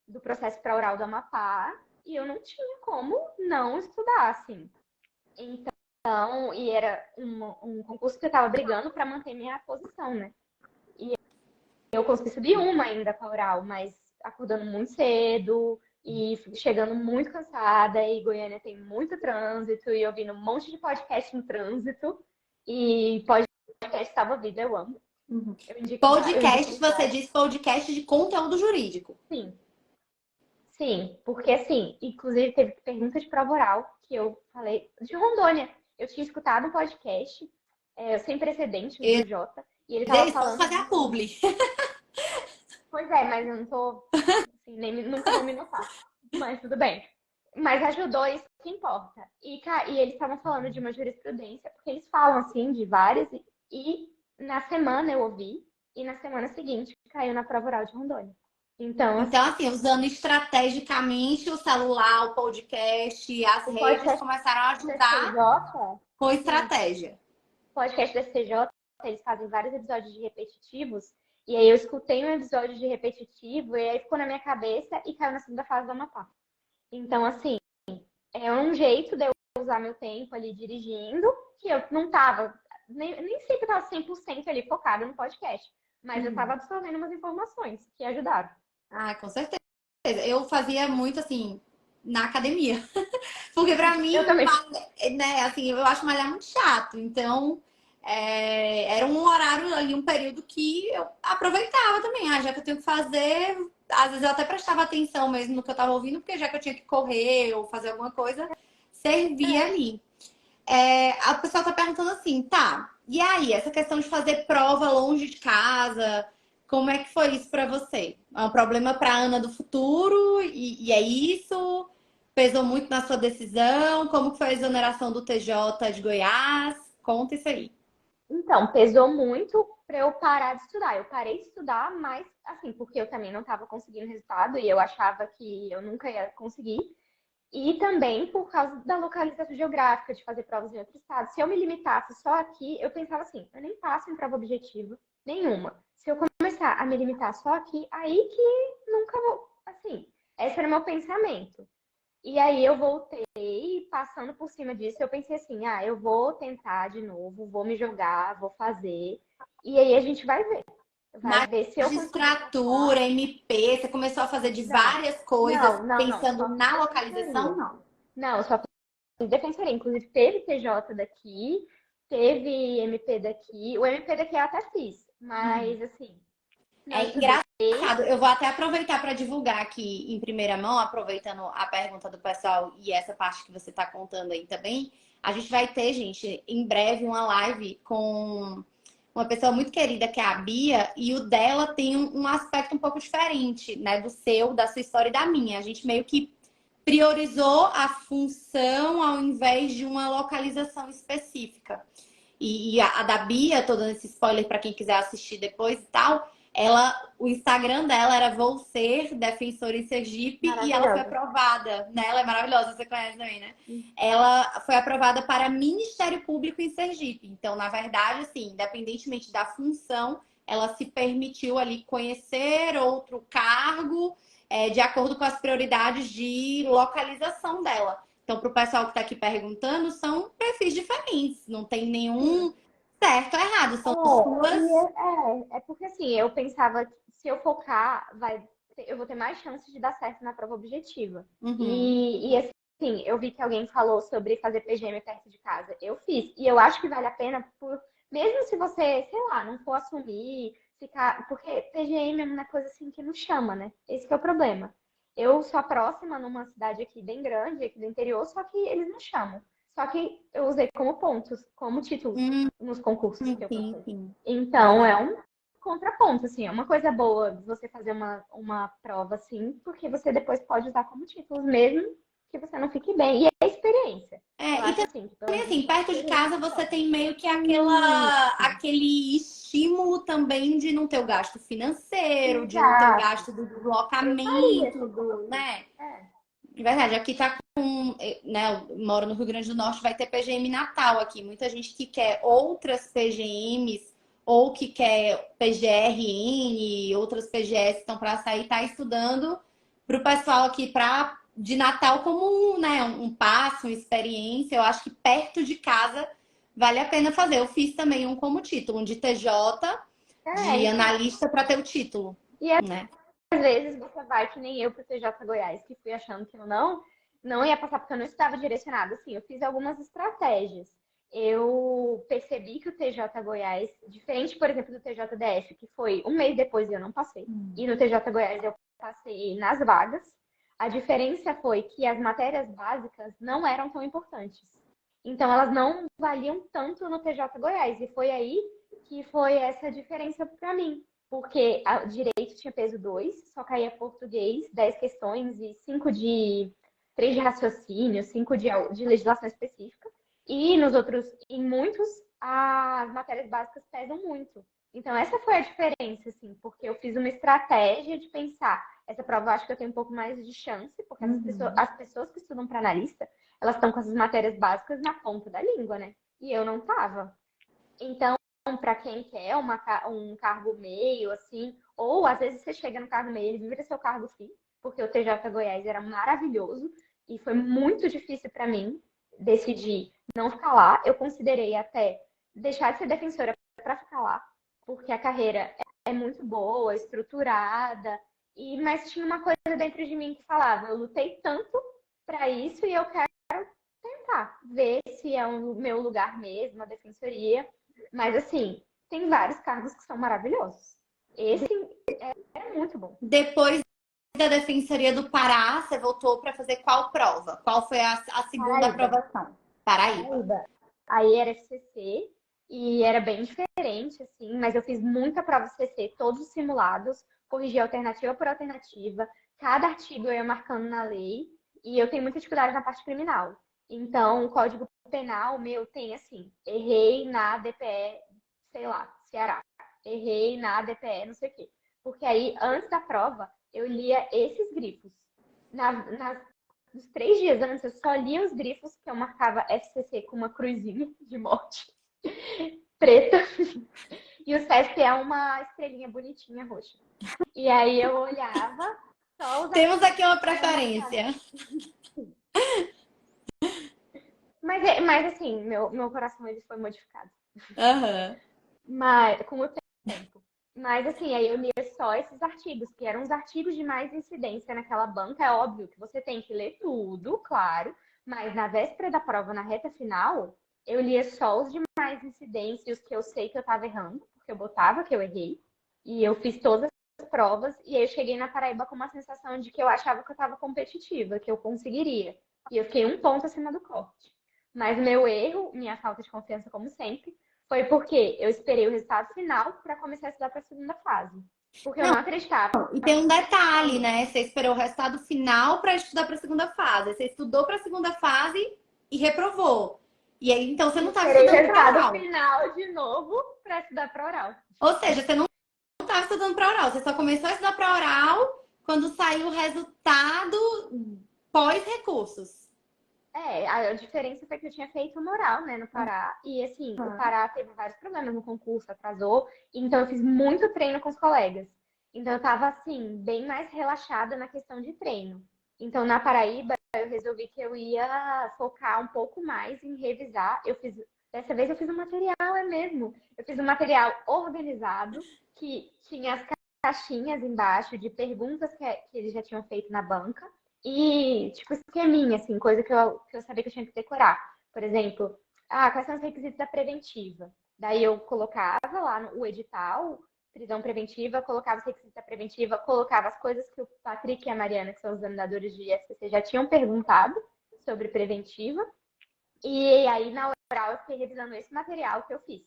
do processo para oral do Amapá e eu não tinha como não estudar, assim. Então, e era um concurso que eu estava brigando para manter minha posição, né? E eu consegui subir uma ainda para oral, mas acordando muito cedo e chegando muito cansada. E Goiânia tem muito trânsito e ouvindo um monte de podcast no trânsito. E podcast salva a vida, eu amo. Uhum. Eu indico Podcast, você vários. disse podcast de conteúdo jurídico. Sim, sim, porque assim, inclusive teve pergunta de prova oral que eu falei de Rondônia. Eu tinha escutado um podcast sem precedente no TJ e ele tava Eles vão falando fazer a de. publi. Pois é, mas eu não tô. Assim, nunca vão me notar. Mas tudo bem. Mas ajudou, isso que importa. E eles estavam falando de uma jurisprudência, porque eles falam assim de várias, e na semana eu ouvi, e na semana seguinte caiu na prova oral de Rondônia. Então, Então, assim, usando estrategicamente o celular, o podcast, as o redes podcast começaram a do ajudar STJ, com sim, estratégia. o podcast do STJ, eles fazem vários episódios de repetitivos, e aí eu escutei um episódio de repetitivo, e aí ficou na minha cabeça e caiu na segunda fase do Amapá. Então, assim, é um jeito de eu usar meu tempo ali dirigindo, que eu não tava, nem sempre tava 100% ali focada no podcast, mas eu tava absorvendo umas informações que ajudaram. Ah, com certeza. Eu fazia muito assim na academia. Porque pra Eu mim, também. né, assim, eu acho malhar muito chato. Então, era um horário ali, um período que eu aproveitava também. Ah, já que eu tenho que fazer, às vezes eu até prestava atenção mesmo no que eu tava ouvindo, porque já que eu tinha que correr ou fazer alguma coisa, servia É. ali. A pessoa tá perguntando assim, tá, e aí, essa questão de fazer prova longe de casa, como é que foi isso pra você? É um problema pra Ana do futuro e é isso? Pesou muito na sua decisão? Como que foi a exoneração do TJ de Goiás? Conta isso aí. Então, pesou muito para eu parar de estudar. Eu parei de estudar, mas assim, porque eu também não estava conseguindo resultado e eu achava que eu nunca ia conseguir. E também por causa da localização geográfica, de fazer provas em outro estado. Se eu me limitasse só aqui, eu pensava assim, eu nem passo em prova objetiva nenhuma. Se eu começar a me limitar só aqui, aí que nunca vou. Assim, esse era o meu pensamento. E aí eu voltei, passando por cima disso, eu pensei assim, ah, eu vou tentar de novo, vou me jogar, vou fazer. E aí a gente vai ver. Vai Mas ver se eu consigo magistratura, passar. MP, você começou a fazer de Não, várias coisas não. pensando Só fiz na localização? defensoria. Não. Não, só fiz defensoria. Inclusive, teve TJ daqui, teve MP daqui. O MP daqui eu até fiz, mas assim, não É estudei. engraçado. Eu vou até aproveitar para divulgar aqui em primeira mão, aproveitando a pergunta do pessoal e essa parte que você está contando aí também. A gente vai ter, gente, em breve uma live com uma pessoa muito querida que é a Bia, e o dela tem um aspecto um pouco diferente, né, do seu, da sua história e da minha. A gente meio que priorizou a função ao invés de uma localização específica. E a da Bia, tô dando esse spoiler para quem quiser assistir depois e tal, o Instagram dela era Vou Ser Defensora em Sergipe e ela foi Maravilhosa. aprovada, né? Ela é maravilhosa, você conhece também, né? Ela foi aprovada para Ministério Público em Sergipe. Então, na verdade, assim, independentemente da função, ela se permitiu ali conhecer outro cargo, de acordo com as prioridades de localização dela. Então, para o pessoal que está aqui perguntando, são perfis diferentes. Não tem Sim. nenhum certo ou errado. São suas. É porque assim, eu pensava que se eu focar, eu vou ter mais chances de dar certo na prova objetiva. Uhum. E assim, eu vi que alguém falou sobre fazer PGM perto de casa. Eu fiz. E eu acho que vale a pena, mesmo se você, sei lá, não for assumir, ficar. Porque PGM é uma coisa assim que não chama, né? Esse que é o problema. Eu sou a próxima numa cidade aqui bem grande, aqui do interior, só que eles não chamam. Só que eu usei como pontos, como títulos Hum, nos concursos que eu sim, passei. sim. Então, é um contraponto, assim, é uma coisa boa você fazer uma prova assim, porque você depois pode usar como títulos, mesmo que você não fique bem. E é experiência. Eu E acho assim, que pelo também, menos assim, perto de experiência casa que você conta. tem meio que Isso, aquele estímulo também de não ter o gasto financeiro, de não ter o exato. gasto do Eu faria deslocamento, esse do, curso. né? É, De verdade, aqui tá com, né, eu moro no Rio Grande do Norte, vai ter PGM Natal aqui. Muita gente que quer outras PGMs ou que quer PGRN, outras PGS estão para sair, tá estudando para o pessoal aqui para de Natal como né, um passo, uma experiência. Eu acho que perto de casa vale a pena fazer. Eu fiz também um como título, um de TJ, de então. analista para ter o título, E às né? vezes você vai que nem eu pro TJ Goiás, que fui achando que eu não ia passar porque eu não estava direcionada. Assim, eu fiz algumas estratégias. Eu percebi que o TJ Goiás, diferente, por exemplo, do TJDF, que foi um mês depois e eu não passei, e no TJ Goiás eu passei nas vagas, a diferença foi que as matérias básicas não eram tão importantes. Então, elas não valiam tanto no TJ Goiás. E foi aí que foi essa diferença para mim. Porque direito tinha peso 2, só caía português, 10 questões e 5 de 3 de raciocínio, 5 de legislação específica. E nos outros, em muitos, as matérias básicas pesam muito. Então, essa foi a diferença, assim, porque eu fiz uma estratégia de pensar, essa prova eu acho que eu tenho um pouco mais de chance, porque as pessoas que estudam para analista, elas estão com essas matérias básicas na ponta da língua, né? E eu não tava. Então, para quem quer um cargo meio, assim, ou às vezes você chega no cargo meio, ele vira seu cargo fim, porque o TJ Goiás era maravilhoso e foi muito difícil para mim decidir não ficar lá. Eu considerei até deixar de ser defensora para ficar lá, porque a carreira é muito boa, estruturada, mas tinha uma coisa dentro de mim que falava, eu lutei tanto para isso e eu quero tentar ver se é o meu lugar mesmo, a defensoria. Mas assim, tem vários cargos que são maravilhosos. Esse é muito bom. Depois da Defensoria do Pará, você voltou para fazer qual prova? Qual foi a segunda Paraíba. aprovação? Paraíba. Aí era FCC e era bem diferente, assim, mas eu fiz muita prova CC, todos os simulados, corrigi alternativa por alternativa, cada artigo eu ia marcando na lei e eu tenho muita dificuldade na parte criminal. Então, o Código Penal meu tem assim, errei na DPE, sei lá, Ceará, errei na DPE, não sei o quê. Porque aí, antes da prova, eu lia esses grifos. Nos 3 dias antes, eu só lia os grifos que eu marcava FCC com uma cruzinha de morte preta. E o CESP é uma estrelinha bonitinha roxa. E aí eu olhava só os Temos aqui uma que eu marcava. preferência. Mas assim, meu coração ele foi modificado. Aham. Mas, com o tempo. Mas assim, aí eu lia só esses artigos, que eram os artigos de mais incidência naquela banca. É óbvio que você tem que ler tudo, claro, mas na véspera da prova, na reta final, eu lia só os de mais incidência, os que eu sei que eu tava errando, porque eu botava que eu errei. E eu fiz todas as provas, e aí eu cheguei na Paraíba com uma sensação de que eu achava que eu tava competitiva, que eu conseguiria. E eu fiquei um ponto acima do corte. Mas meu erro, minha falta de confiança, como sempre, foi porque eu esperei o resultado final para começar a estudar para a segunda fase. Porque eu Não, não acreditava. e tem um detalhe, né? Você esperou o resultado final para estudar para a segunda fase. Você estudou para a segunda fase e reprovou. E aí, então, você não estava Esperei o estudando para resultado oral. final de novo para estudar para oral. Ou seja, você não estava estudando para oral. Você só começou a estudar para oral quando saiu o resultado pós-recursos. A diferença foi que eu tinha feito no oral, né, no Pará. E assim, o Pará teve vários problemas no concurso, atrasou. Então eu fiz muito treino com os colegas. Então eu tava assim, bem mais relaxada na questão de treino. Então na Paraíba eu resolvi que eu ia focar um pouco mais em revisar. Dessa vez eu fiz um material, é mesmo. Eu fiz um material organizado que tinha as caixinhas embaixo de perguntas que eles já tinham feito na banca. E, tipo, esqueminha, assim, coisa que eu sabia que eu tinha que decorar. Por exemplo, quais são os requisitos da preventiva? Daí eu colocava lá no edital, prisão preventiva, colocava os requisitos da preventiva, colocava as coisas que o Patrick e a Mariana, que são os examinadores de IFCC, já tinham perguntado sobre preventiva. E aí, na oral, eu fiquei revisando esse material que eu fiz.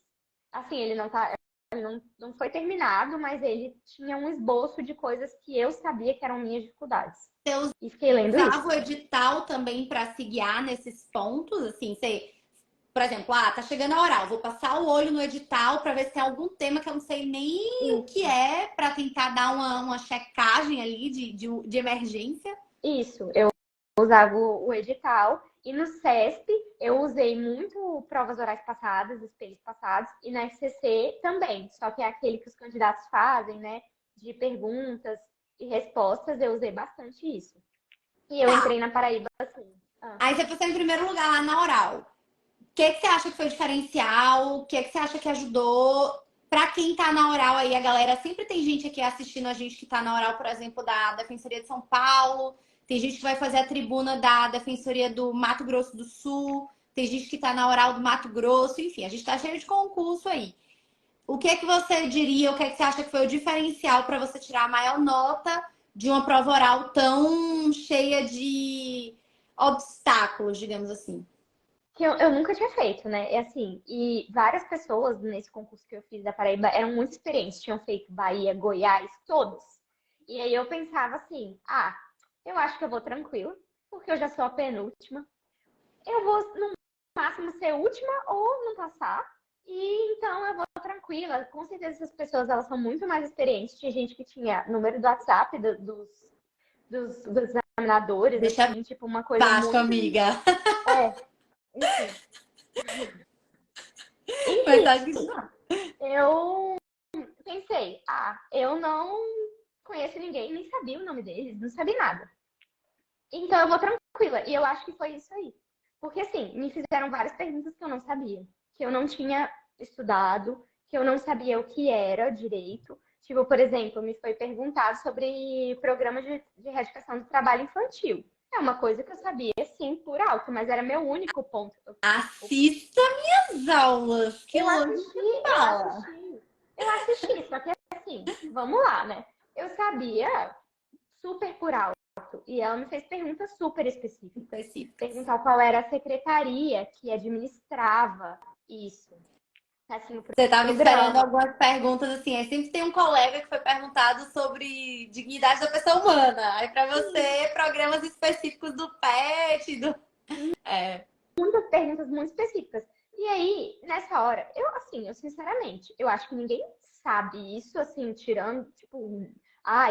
Assim, ele não foi terminado, mas ele tinha um esboço de coisas que eu sabia que eram minhas dificuldades. E fiquei lendo Usava isso. o edital também para se guiar nesses pontos, assim, você, por exemplo, tá chegando a oral, vou passar o olho no edital para ver se tem algum tema que eu não sei nem o que é, para tentar dar uma checagem ali de emergência. Isso, eu usava o edital. E no CESP, eu usei muito provas orais passadas, espelhos passados, e na FCC também. Só que é aquele que os candidatos fazem, né? De perguntas e respostas, eu usei bastante isso. E eu entrei na Paraíba assim. Aí você passou em primeiro lugar lá na oral. O que você acha que foi o diferencial? O que você acha que ajudou? Para quem tá na oral aí, a galera, sempre tem gente aqui assistindo a gente que tá na oral, por exemplo, da Defensoria de São Paulo. Tem gente que vai fazer a tribuna da Defensoria do Mato Grosso do Sul. Tem gente que tá na oral do Mato Grosso. Enfim, a gente tá cheio de concurso aí. O que é que você diria, o que é que você acha que foi o diferencial para você tirar a maior nota de uma prova oral tão cheia de obstáculos, digamos assim? Que eu nunca tinha feito, né? É assim, e várias pessoas nesse concurso que eu fiz da Paraíba eram muito experientes, tinham feito Bahia, Goiás, todos. E aí eu pensava assim, eu acho que eu vou tranquilo. porque eu já sou a penúltima. Eu vou, no máximo, ser última ou não passar. E então eu vou tranquila. Com certeza essas pessoas, elas são muito mais experientes. Tinha gente que tinha número do WhatsApp dos examinadores, Deixa assim, tipo, uma coisa baixo, muito... amiga. É, enfim. Mas Enfim, tá que não. eu pensei, eu não conheço ninguém, nem sabia o nome deles, não sabia nada. Então eu vou tranquila. E eu acho que foi isso aí. Porque assim, me fizeram várias perguntas que eu não sabia, que eu não tinha estudado, que eu não sabia o que era direito. Tipo, por exemplo, me foi perguntado sobre programa de erradicação do trabalho infantil. É uma coisa que eu sabia, sim, por alto, mas era meu único ponto. Assista minhas aulas, que Eu logo assisti, você eu fala. assisti, eu assisti, só que assim, vamos lá, né? Eu sabia super por alto. E ela me fez perguntas super específicas. Específicas. Perguntar qual era a secretaria que administrava isso, assim, o Você estava esperando programa. algumas perguntas assim. Aí sempre tem um colega que foi perguntado sobre dignidade da pessoa humana. Aí para você, programas específicos do PET, do. É, Muitas perguntas muito específicas. E aí, nessa hora, eu sinceramente, eu acho que ninguém sabe isso, assim, tirando, tipo,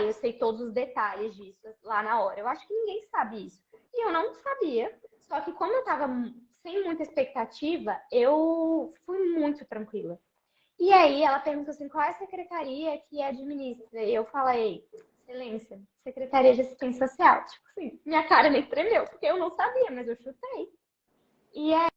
eu sei todos os detalhes disso lá na hora. Eu acho que ninguém sabe isso. E eu não sabia. Só que como eu tava sem muita expectativa, eu fui muito tranquila. E aí ela perguntou assim, qual é a secretaria que administra? E eu falei, excelência, Secretaria de Assistência Social. Tipo assim, minha cara nem tremeu, porque eu não sabia, mas eu chutei. E aí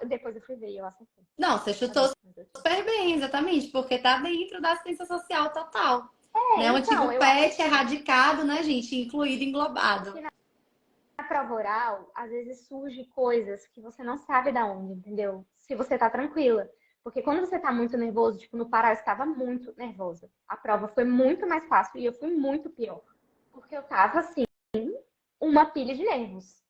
depois eu fui ver e eu acertei. não, você chutou Sabia, mas eu tinha. super bem, exatamente, porque tá dentro da assistência social total. Né? O Então, antigo eu acho PET assim, erradicado, né, gente? Incluído, englobado. porque na prova oral, às vezes surge coisas que você não sabe da onde, entendeu? Se você tá tranquila. Porque quando você tá muito nervoso, tipo, no Pará eu estava muito nervosa. A prova foi muito mais fácil e eu fui muito pior. Porque eu tava, assim, uma pilha de nervos.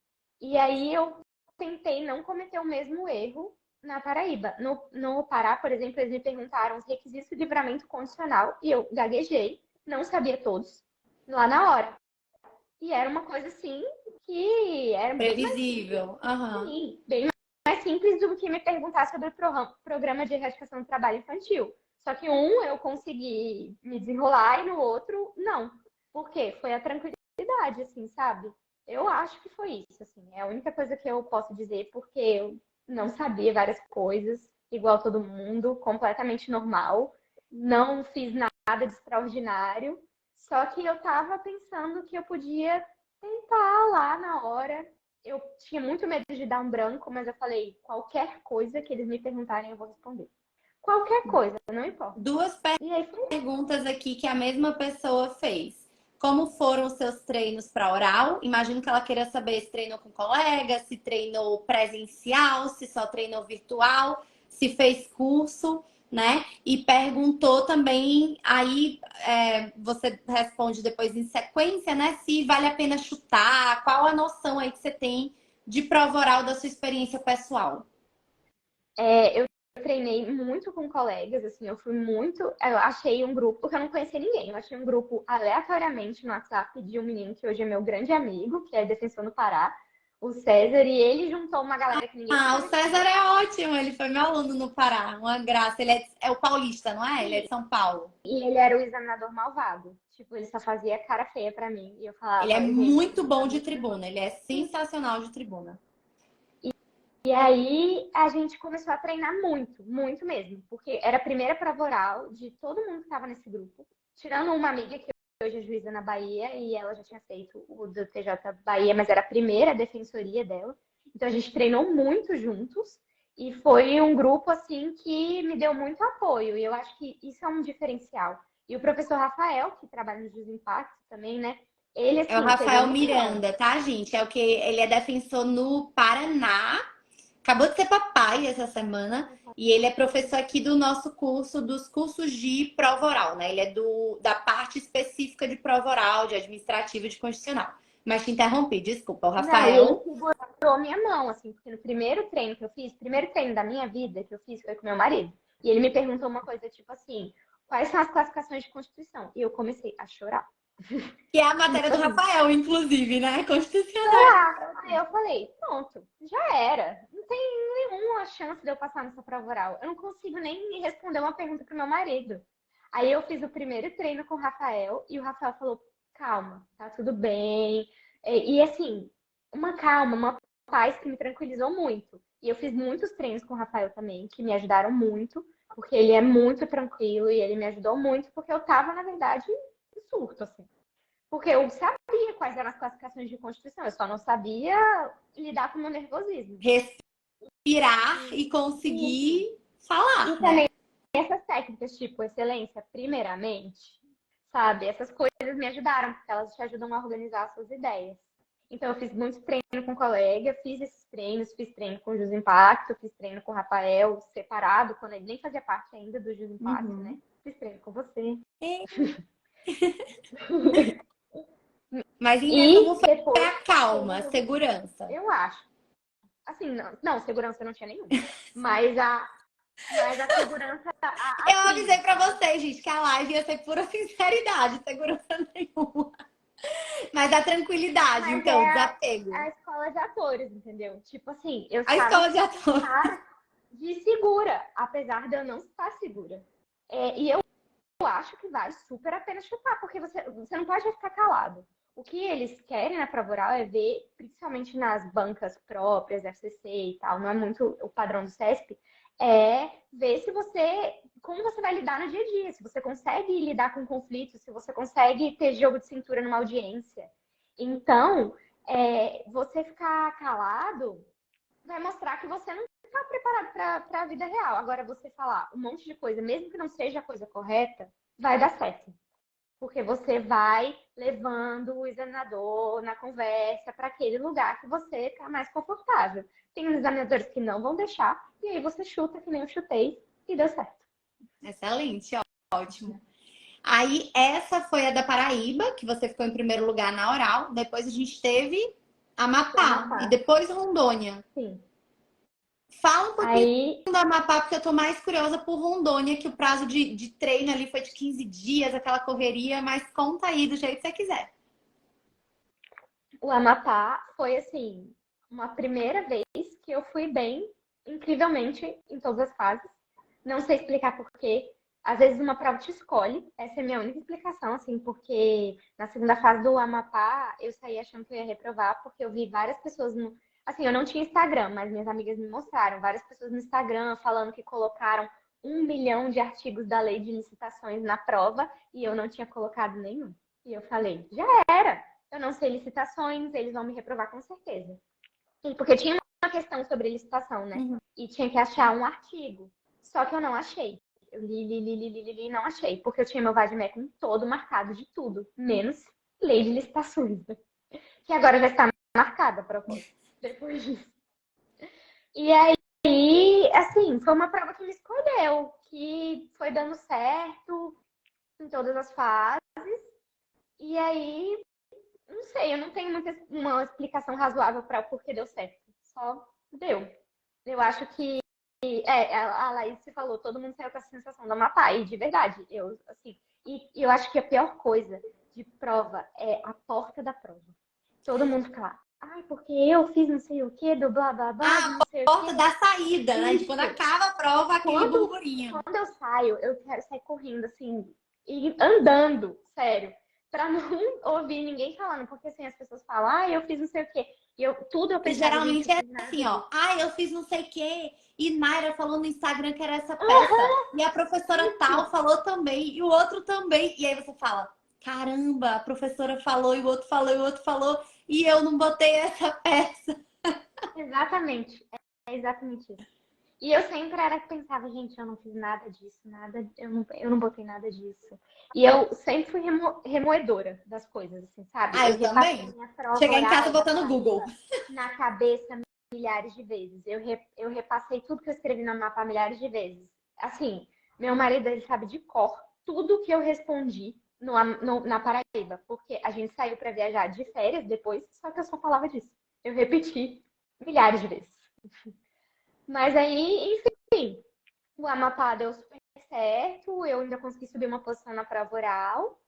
E aí eu tentei não cometer o mesmo erro na Paraíba. No Pará, por exemplo, eles me perguntaram os requisitos de livramento condicional e eu gaguejei, não sabia todos, lá na hora. E era uma coisa assim que era bem mais simples, Previsível. Aham. sim, bem mais simples do que me perguntar sobre o programa de erradicação do trabalho infantil. Só que eu consegui me desenrolar e no outro não. Por quê? Foi a tranquilidade, assim, sabe? Eu acho que foi isso, assim. É a única coisa que eu posso dizer, porque eu não sabia várias coisas, igual todo mundo, completamente normal. Não fiz nada de extraordinário. Só que eu tava pensando que eu podia tentar lá na hora. Eu tinha muito medo de dar um branco, mas eu falei, qualquer coisa que eles me perguntarem, eu vou responder. Qualquer coisa, não importa. Duas E aí foi perguntas aqui que a mesma pessoa fez. Como foram os seus treinos para oral? Imagino que ela queira saber se treinou com colegas, se treinou presencial, se só treinou virtual, se fez curso, né? E perguntou também, aí você responde depois em sequência, né? Se vale a pena chutar, qual a noção aí que você tem de prova oral da sua experiência pessoal? eu treinei muito com colegas, assim, eu fui muito. Eu achei um grupo, porque eu não conhecia ninguém. Eu achei um grupo aleatoriamente no WhatsApp de um menino que hoje é meu grande amigo, que é defensor no Pará, o César, e ele juntou uma galera que ninguém se Ah, o César conhecia. é ótimo, ele foi meu aluno no Pará, uma graça. Ele é o paulista, não é? Ele é de São Paulo. E ele era o examinador malvado. Tipo, ele só fazia cara feia pra mim. E eu Ele é falava, gente, muito ele bom tá de muito nervoso. tribuna, ele é sensacional de tribuna. E aí a gente começou a treinar muito, muito mesmo. Porque era a primeira prova oral de todo mundo que estava nesse grupo. Tirando uma amiga que hoje é juíza na Bahia e ela já tinha feito o do TJ Bahia, mas era a primeira defensoria dela. Então a gente treinou muito juntos. E foi um grupo assim que me deu muito apoio. E eu acho que isso é um diferencial. E o professor Rafael, que trabalha no Jus Impacto também, né? Ele, É o assim, pegou Rafael muito leve. Miranda, tá, gente? É o que ele é defensor no Paraná. Acabou de ser papai essa semana e ele é professor aqui do nosso curso, dos cursos de prova oral, né? Ele é da parte específica de prova oral, de administrativo e de constitucional. Mas te interrompi, desculpa. O Não, e ele Rafael. segurou minha mão, assim, porque no primeiro treino que eu fiz, primeiro treino da minha vida que eu fiz foi com meu marido. E ele me perguntou uma coisa tipo assim: quais são as classificações de Constituição? E eu comecei a chorar. Que é a matéria do Rafael, inclusive, né? Constitucional. Ah, aí eu falei, pronto, já era. Não tem nenhuma chance de eu passar nessa prova oral. Eu não consigo nem responder uma pergunta pro meu marido. Aí eu fiz o primeiro treino com o Rafael e o Rafael falou, calma, tá tudo bem. E assim, uma calma, uma paz que me tranquilizou muito. E eu fiz muitos treinos com o Rafael também, que me ajudaram muito, porque ele é muito tranquilo e ele me ajudou muito, porque eu tava, na verdade, em surto, assim. Porque eu sabia quais eram as classificações de Constituição, eu só não sabia lidar com o meu nervosismo. Respirar E, e e, conseguir e falar, também né? essas técnicas, tipo excelência, primeiramente, sabe? Essas coisas me ajudaram, porque elas te ajudam a organizar as suas ideias. Então, eu fiz muito treino com colega, fiz esses treinos, fiz treino com o Jus Impacto, fiz treino com o Rafael, separado, quando ele nem fazia parte ainda do Jus Impacto, né? Uhum. Fiz treino com você. Mas em resumo, E foi depois, a calma, a quando segurança. eu acho. Assim, não, segurança não tinha nenhuma. Mas a segurança, Eu avisei assim, pra vocês, gente, que a live ia ser pura sinceridade, segurança nenhuma. Mas a tranquilidade, mas então, o é a desapego. escola de atores, entendeu? Tipo assim, eu A estava escola de com ator. cara de segura, apesar de eu não estar segura. E eu acho que vale super a pena chutar, porque você não pode ficar calado. O que eles querem na prova oral é ver, principalmente nas bancas próprias, FCC e tal, não é muito o padrão do CESP, é ver se você, como você vai lidar no dia a dia, se você consegue lidar com conflitos, se você consegue ter jogo de cintura numa audiência. Então, você ficar calado vai mostrar que você não está preparado para a vida real. Agora, você falar um monte de coisa, mesmo que não seja a coisa correta, vai dar certo. Porque você vai levando o examinador na conversa para aquele lugar que você está mais confortável. Tem uns examinadores que não vão deixar, e aí você chuta que nem eu chutei e deu certo. Excelente, ótimo. Aí, essa foi a da Paraíba, que você ficou em primeiro lugar na oral. Depois a gente teve O Amapá e Amapá, depois Rondônia. sim. Fala um pouquinho Aí, do Amapá, porque eu tô mais curiosa por Rondônia, que o prazo de treino ali foi de 15 dias, aquela correria, mas conta aí do jeito que você quiser. o Amapá foi, assim, uma primeira vez que eu fui bem, incrivelmente, em todas as fases. Não sei explicar por quê. Às vezes uma prova te escolhe. Essa é a minha única explicação, assim, porque na segunda fase do Amapá eu saí achando que eu ia reprovar, porque eu vi várias pessoas no. Assim, eu não tinha Instagram, mas minhas amigas me mostraram. Várias pessoas no Instagram falando que colocaram 1 milhão de artigos da lei de licitações na prova e eu não tinha colocado nenhum. E eu falei, já era. Eu não sei licitações, eles vão me reprovar com certeza. E porque tinha uma questão sobre licitação, né? Uhum. E tinha que achar um artigo. Só que eu não achei. Eu li, não achei. Porque eu tinha meu vademecum todo marcado de tudo, menos lei de licitações, né? Que agora já está marcada a propósito, depois disso. E aí, assim, foi uma prova que me escolheu, que foi dando certo em todas as fases. E aí, não sei, eu não tenho muita, uma explicação razoável para por que deu certo. Só deu. Eu acho que a Laís se falou, todo mundo saiu com essa sensação da Amapá, e de verdade, eu, assim, e eu acho que a pior coisa de prova é a porta da prova. Todo mundo fica lá, ai, porque eu fiz não sei o que, do blá blá blá, de Ah, não sei o porta que. da saída, né? De quando Isso. acaba a prova, aquele Quando, burburinho. quando eu saio, eu quero sair correndo, assim, e andando, sério, pra não ouvir ninguém falando, porque assim, as pessoas falam, ah, eu fiz não sei o quê. E tudo eu E pensava, gente, geralmente eu é fiz nada assim, ó. disso. Ah, eu fiz não sei o quê. E Mayra falou no Instagram que era essa peça. E a professora tal Isso, falou também. E o outro também. E aí você fala: caramba, a professora falou, e o outro falou, e o outro falou. E eu não botei essa peça. exatamente. É exatamente isso. E eu sempre era que pensava, gente, eu não fiz nada disso, nada, eu não botei nada disso. E eu sempre fui remoedora das coisas, assim, sabe? Ah, Eu eu repassei também. minha prova Chegar em casa oral da botando Google. Paraíba na cabeça milhares de vezes. Eu repassei tudo que eu escrevi no mapa milhares de vezes. Assim, meu marido, ele sabe de cor tudo que eu respondi na Paraíba, porque a gente saiu para viajar de férias depois, só que eu só falava disso. Eu repeti milhares de vezes. Mas aí, enfim, o Amapá deu super certo, eu ainda consegui subir uma posição na prova oral.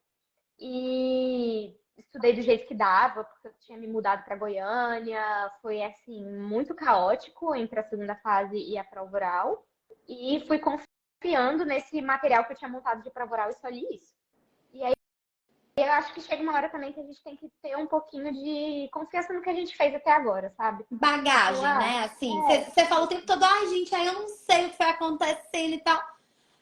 e estudei do jeito que dava, porque eu tinha me mudado para Goiânia. Foi, assim, muito caótico entre a segunda fase e a prova oral. E fui confiando nesse material que eu tinha montado de prova oral e só li isso. E aí eu acho que chega uma hora também que a gente tem que ter um pouquinho de confiança no que a gente fez até agora, sabe? Tipo, Bagagem, né? Assim, você fala o tempo todo, ai, gente, aí eu não sei o que foi acontecendo e tal.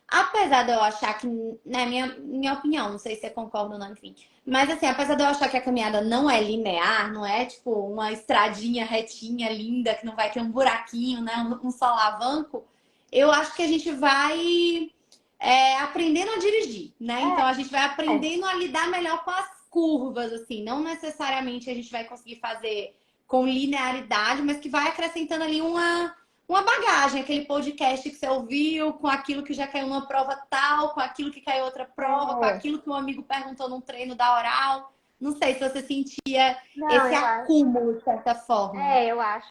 Apesar de eu achar que, né, minha opinião, não sei se você concorda ou não, enfim. Mas assim, apesar de eu achar que a caminhada não é linear, não é tipo uma estradinha retinha, linda, que não vai ter um buraquinho, né? Um solavanco, eu acho que a gente vai aprendendo a dirigir, né? Então a gente vai é. aprendendo a lidar melhor com as curvas, assim. Não necessariamente a gente vai conseguir fazer com linearidade, mas que vai acrescentando ali uma bagagem, aquele podcast que você ouviu, com aquilo que já caiu numa prova tal, com aquilo que caiu outra prova, com É. aquilo que um amigo perguntou num treino da oral. Não sei se você sentia Não, esse eu acho. acúmulo, de certa forma. Eu acho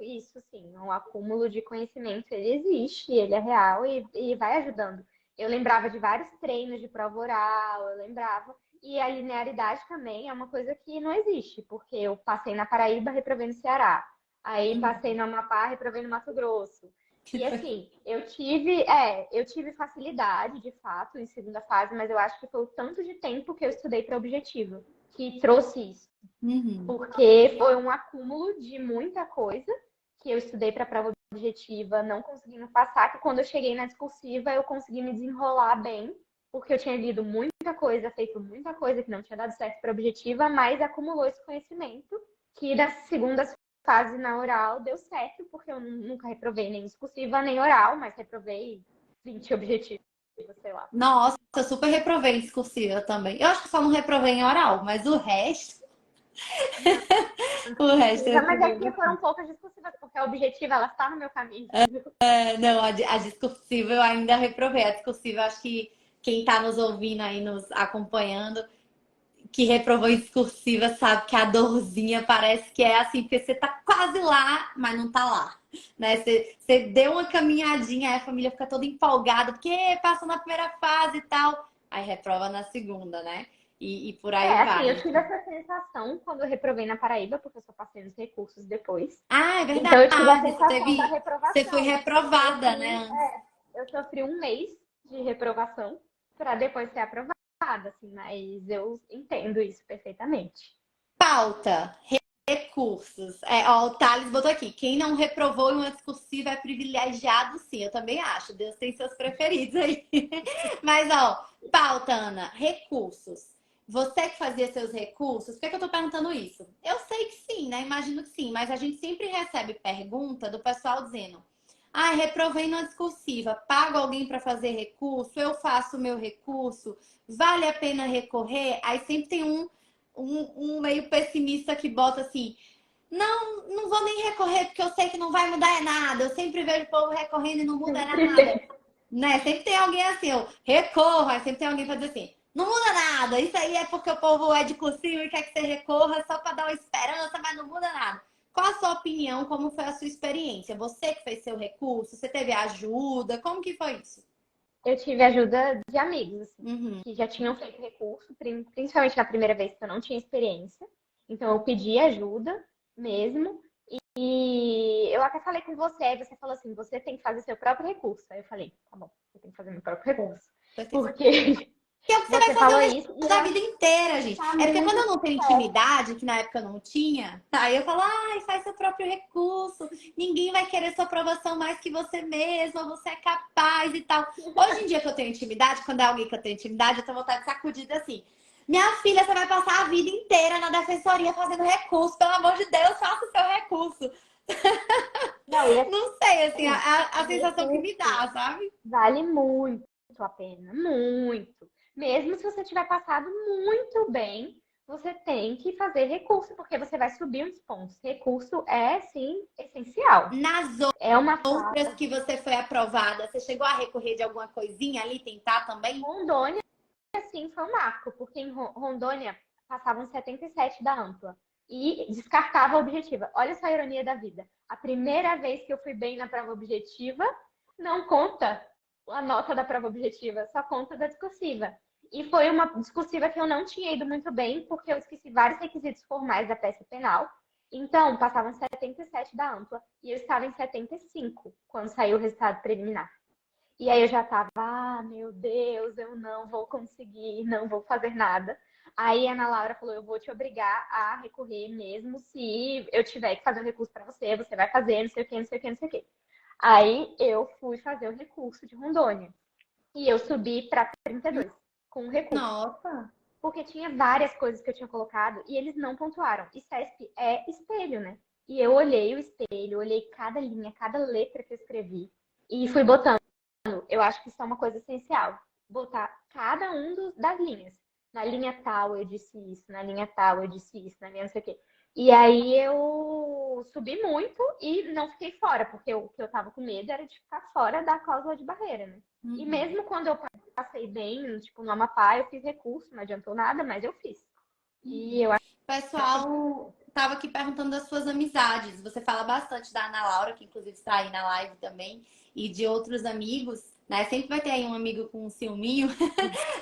isso, sim. Um acúmulo de conhecimento, ele existe, ele é real e vai ajudando. Eu lembrava de vários treinos de prova oral, eu lembrava. E a linearidade também é uma coisa que não existe, porque eu passei na Paraíba, reprovei no Ceará. Aí passei no Amapá, reprovei no Mato Grosso. E assim, eu tive facilidade, de fato, em segunda fase, mas eu acho que foi o tanto de tempo que eu estudei para objetivo que trouxe isso, Uhum. porque foi um acúmulo de muita coisa que eu estudei para a prova objetiva, não conseguindo passar, que quando eu cheguei na discursiva eu consegui me desenrolar bem, porque eu tinha lido muita coisa, feito muita coisa que não tinha dado certo para a objetiva, mas acumulou esse conhecimento que da segunda fase na oral deu certo, porque eu nunca reprovei nem discursiva nem oral, mas reprovei 20 objetivos, sei lá. Nossa, eu super reprovei em discursiva também. Eu acho que só não reprovei em oral, mas Não, o resto discursiva, eu mas é consegui. porque foram poucas discursivas, porque a objetiva ela está no meu caminho, entendeu? Não, a discursiva eu ainda reprovei. A discursiva, acho que quem tá nos ouvindo aí, nos acompanhando, que reprovou em discursiva, sabe que a dorzinha parece que é assim, porque você tá quase lá, mas não tá lá. Né? Você deu uma caminhadinha, aí a família fica toda empolgada, porque passa na primeira fase e tal. Aí reprova na segunda, né? E por aí Assim, eu vai. tive essa sensação quando eu reprovei na Paraíba, porque eu só passei nos recursos depois. Ah, é Então eu tive a verdade. sensação da Você foi reprovação, porque reprovada, né? eu sofri um mês de reprovação para depois ser aprovada, assim, mas eu entendo isso perfeitamente. Pauta. Recursos. Ó, o Thales botou aqui. Quem não reprovou em uma discursiva é privilegiado, sim. Eu também acho. Deus tem seus preferidos aí. Mas, ó, pauta, Ana. Recursos. Você que fazia seus recursos, por que eu tô perguntando isso? Eu sei que sim, né? Imagino que sim, mas a gente sempre recebe pergunta do pessoal dizendo: ah, reprovei numa discursiva, pago alguém para fazer recurso, eu faço o meu recurso, vale a pena recorrer? Aí sempre tem um meio pessimista que bota assim: não vou nem recorrer porque eu sei que não vai mudar nada. Eu sempre vejo o povo recorrendo e não muda nada. Né? Sempre tem alguém assim, eu recorro, aí sempre tem alguém para dizer assim: não muda nada. Isso aí é porque o povo é de cursinho e quer que você recorra só para dar uma esperança, mas não muda nada. Qual a sua opinião? Como foi a sua experiência? Você que fez seu recurso? Você teve ajuda? Como que foi isso? Eu tive ajuda de amigos, assim, Uhum. que já tinham feito recurso, principalmente na primeira vez que eu não tinha experiência. Então eu pedi ajuda mesmo. E eu até falei com você, aí você falou assim, você tem que fazer seu próprio recurso. Aí eu falei, tá bom, eu tenho que fazer meu próprio recurso. Porque Que é o que você vai você fazer o falou resto isso e da vida inteira, gente. tá É porque quando muito eu não tenho certo. intimidade, que na época eu não tinha, aí eu falo, ai, faz seu próprio recurso. Ninguém vai querer sua aprovação mais que você mesma, você é capaz e tal. Hoje em dia que eu tenho intimidade, quando é alguém que eu tenho intimidade, eu tenho vontade de sacudida assim. Minha filha, você vai passar a vida inteira na defensoria fazendo recurso. Pelo amor de Deus, faça o seu recurso. Não, e Não sei, assim, assim, a sensação que me recurso dá, sabe? vale muito a pena, muito. Mesmo se você tiver passado muito bem, você tem que fazer recurso, porque você vai subir uns pontos. Recurso é, sim, essencial. Nas É uma outras fase. que você foi aprovada, você chegou a recorrer de alguma coisinha ali, tentar também? Rondônia, sim, foi um marco, porque em Rondônia passavam 77 da ampla e descartava a objetiva. Olha só a ironia da vida. A primeira vez que eu fui bem na prova objetiva, não conta a nota da prova objetiva, só conta da discursiva. E foi uma discursiva que eu não tinha ido muito bem, porque eu esqueci vários requisitos formais da peça penal. Então, passavam 77 da ampla e eu estava em 75 quando saiu o resultado preliminar. E aí eu já tava, meu Deus, eu não vou conseguir, não vou fazer nada. Aí a Ana Laura falou, eu vou te obrigar a recorrer mesmo se eu tiver que fazer um recurso para você, você vai fazer, não sei o que, não sei o que, não sei o que. Aí eu fui fazer o recurso de Rondônia. E eu subi para 32 com o recurso. Nossa! Porque tinha várias coisas que eu tinha colocado e eles não pontuaram. E CESP é espelho, né? E eu olhei o espelho, olhei cada linha, cada letra que eu escrevi e fui botando. Eu acho que isso é uma coisa essencial. Botar cada um das linhas. Na linha tal eu disse isso, na linha tal eu disse isso, na linha não sei o quê. E aí eu subi muito e não fiquei fora, porque o que eu tava com medo era de ficar fora da cláusula de barreira, né? E mesmo quando eu passei bem, tipo, no Amapá, eu fiz recurso, não adiantou nada, mas eu fiz. E eu O pessoal estava aqui perguntando das suas amizades. Você fala bastante da Ana Laura, que inclusive está aí na live também, e de outros amigos, né? Sempre vai ter aí um amigo com um ciúminho,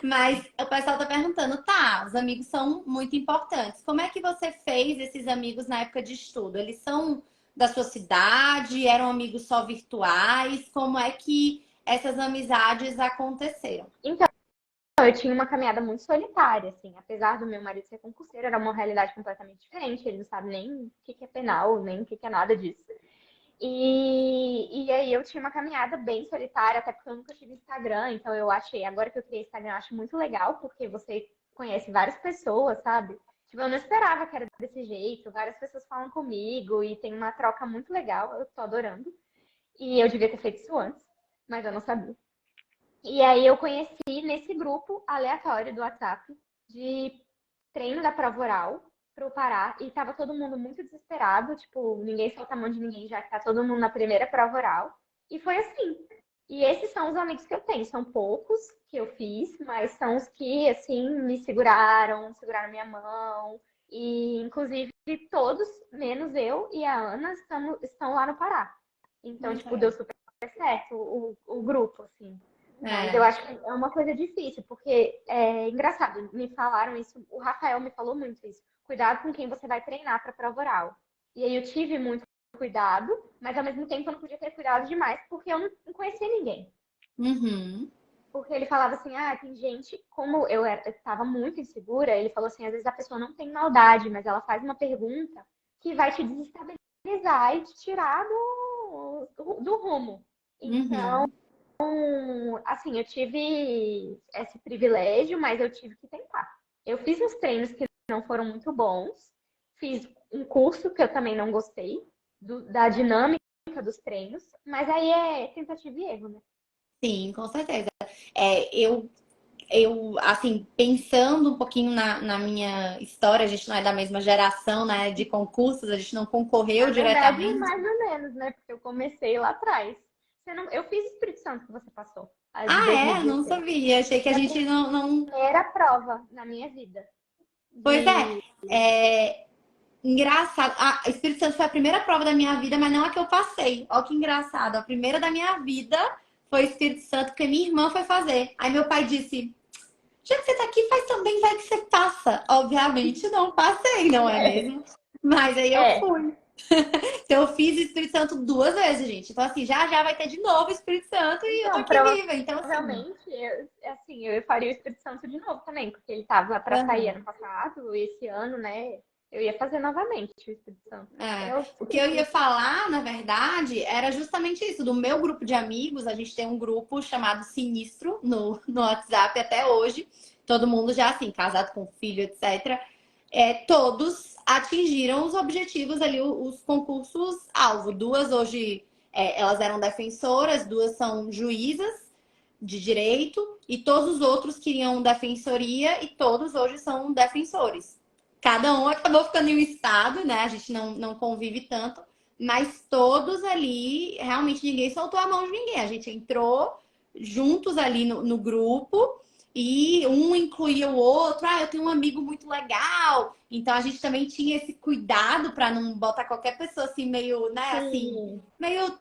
mas o pessoal tá perguntando, tá, os amigos são muito importantes. Como é que você fez esses amigos na época de estudo? Eles são da sua cidade? Eram amigos só virtuais? Como é que essas amizades aconteceram? Então, eu tinha uma caminhada muito solitária, assim. Apesar do meu marido ser concurseiro, era uma realidade completamente diferente. Ele não sabe nem o que é penal, nem o que é nada disso. E aí eu tinha uma caminhada bem solitária, até porque eu nunca tive Instagram, então eu achei, agora que eu criei Instagram, eu acho muito legal, porque você conhece várias pessoas, sabe? Tipo, eu não esperava que era desse jeito, várias pessoas falam comigo e tem uma troca muito legal, eu tô adorando. E eu devia ter feito isso antes, mas eu não sabia. E aí eu conheci nesse grupo aleatório do WhatsApp de treino da prova oral pro Pará e tava todo mundo muito desesperado, tipo, ninguém solta a mão de ninguém, já que tá todo mundo na primeira prova oral. E foi assim. E esses são os amigos que eu tenho. São poucos que eu fiz, mas são os que, assim, me seguraram minha mão. E, inclusive, todos, menos eu e a Ana, estão lá no Pará. Então, Muito tipo, legal. deu super certo o grupo, assim. Mas eu É. acho que é uma coisa difícil, porque é engraçado, me falaram isso, o Rafael me falou muito isso. Cuidado com quem você vai treinar para prova oral. E aí eu tive muito cuidado, mas ao mesmo tempo eu não podia ter cuidado demais, porque eu não conhecia ninguém. Uhum. Porque ele falava assim, tem gente, como eu estava muito insegura, ele falou assim, às vezes a pessoa não tem maldade, mas ela faz uma pergunta que vai te desestabilizar e te tirar do rumo. Então, Uhum. assim, eu tive esse privilégio, mas eu tive que tentar. Eu fiz uns treinos que não foram muito bons, fiz um curso que eu também não gostei, da dinâmica dos treinos, mas aí é tentativa e erro, né? Sim, com certeza. Assim, pensando um pouquinho na minha história, a gente não é da mesma geração, né, de concursos, a gente não concorreu Na verdade, diretamente. mais ou menos, né? Porque eu comecei lá atrás. Eu fiz Espírito Santo que você passou, a de Ah, é? Não 2016. sabia. Achei que a Foi a gente não... primeira prova na minha vida. Pois De... é, engraçado. A Espírito Santo foi a primeira prova da minha vida, mas não a que eu passei. Olha que engraçado. A primeira da minha vida foi Espírito Santo, porque minha irmã foi fazer. Aí meu pai disse: já que você tá aqui, faz também, vai que você passa. Obviamente não passei, não é mesmo? Mas aí eu É, fui. Então eu fiz Espírito Santo duas vezes, gente. Então, assim, já já vai ter de novo Espírito Santo e eu tô então, aqui viva. Então, assim. provavelmente, assim, eu faria o Espírito Santo de novo também, porque ele tava para sair ano Aham. passado, esse ano, né? Eu ia fazer novamente o Espírito Santo. É. Eu O que eu ia fiz. falar, na verdade, era justamente isso. Do meu grupo de amigos, a gente tem um grupo chamado Sinistro no WhatsApp até hoje. Todo mundo já, assim, casado com filho, etc. Todos atingiram os objetivos ali, os concursos-alvo. Duas hoje, elas eram defensoras, duas são juízas de direito, e todos os outros queriam defensoria, e todos hoje são defensores. Cada um acabou ficando em um estado, né? A gente não convive tanto, mas todos ali, realmente ninguém soltou a mão de ninguém. A gente entrou juntos ali no grupo e um incluía o outro. Ah, eu tenho um amigo muito legal. Então a gente também tinha esse cuidado para não botar qualquer pessoa assim meio, né, assim, Sim, meio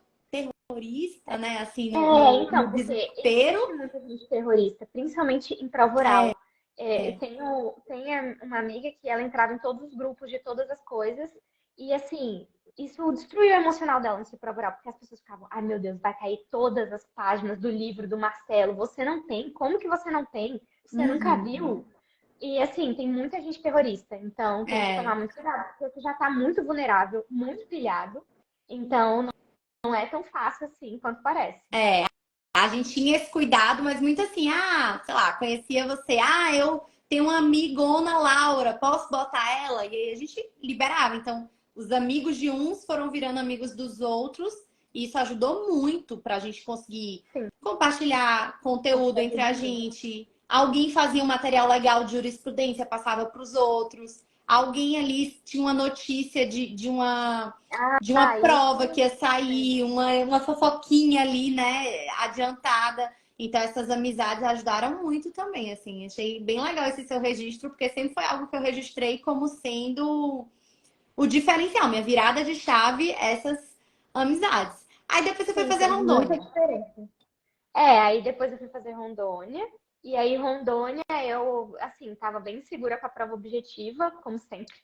terrorista, né? Assim, Então, no porque desespero. existe muita gente terrorista, principalmente em prova É, oral. Eu tenho uma amiga que ela entrava em todos os grupos de todas as coisas, e assim, isso destruiu o emocional dela nesse prova oral, porque as pessoas ficavam, ai meu Deus, vai cair todas as páginas do livro do Marcelo, você não tem? Como que você não tem? Você nunca uhum, viu? E assim, tem muita gente terrorista, então tem que tomar é, muito cuidado, porque você já está muito vulnerável, muito pilhado, então não é tão fácil assim quanto parece. é. A gente tinha esse cuidado, mas muito assim, sei lá, conhecia você, eu tenho uma amigona Laura, posso botar ela? E aí a gente liberava. Então, os amigos de uns foram virando amigos dos outros, e isso ajudou muito para a gente conseguir Sim, compartilhar conteúdo entre a gente. Alguém fazia um material legal de jurisprudência, passava para os outros. Alguém ali tinha uma notícia de uma prova que isso ia sair, uma fofoquinha ali, né, adiantada. Então, essas amizades ajudaram muito também, assim. Achei bem legal esse seu registro, porque sempre foi algo que eu registrei como sendo o diferencial, minha virada de chave, essas amizades. Aí depois você foi sim, fazer fez muita Rondônia. diferença. Aí depois eu fui fazer Rondônia. E aí, Rondônia, eu, assim, tava bem segura com a prova objetiva, como sempre.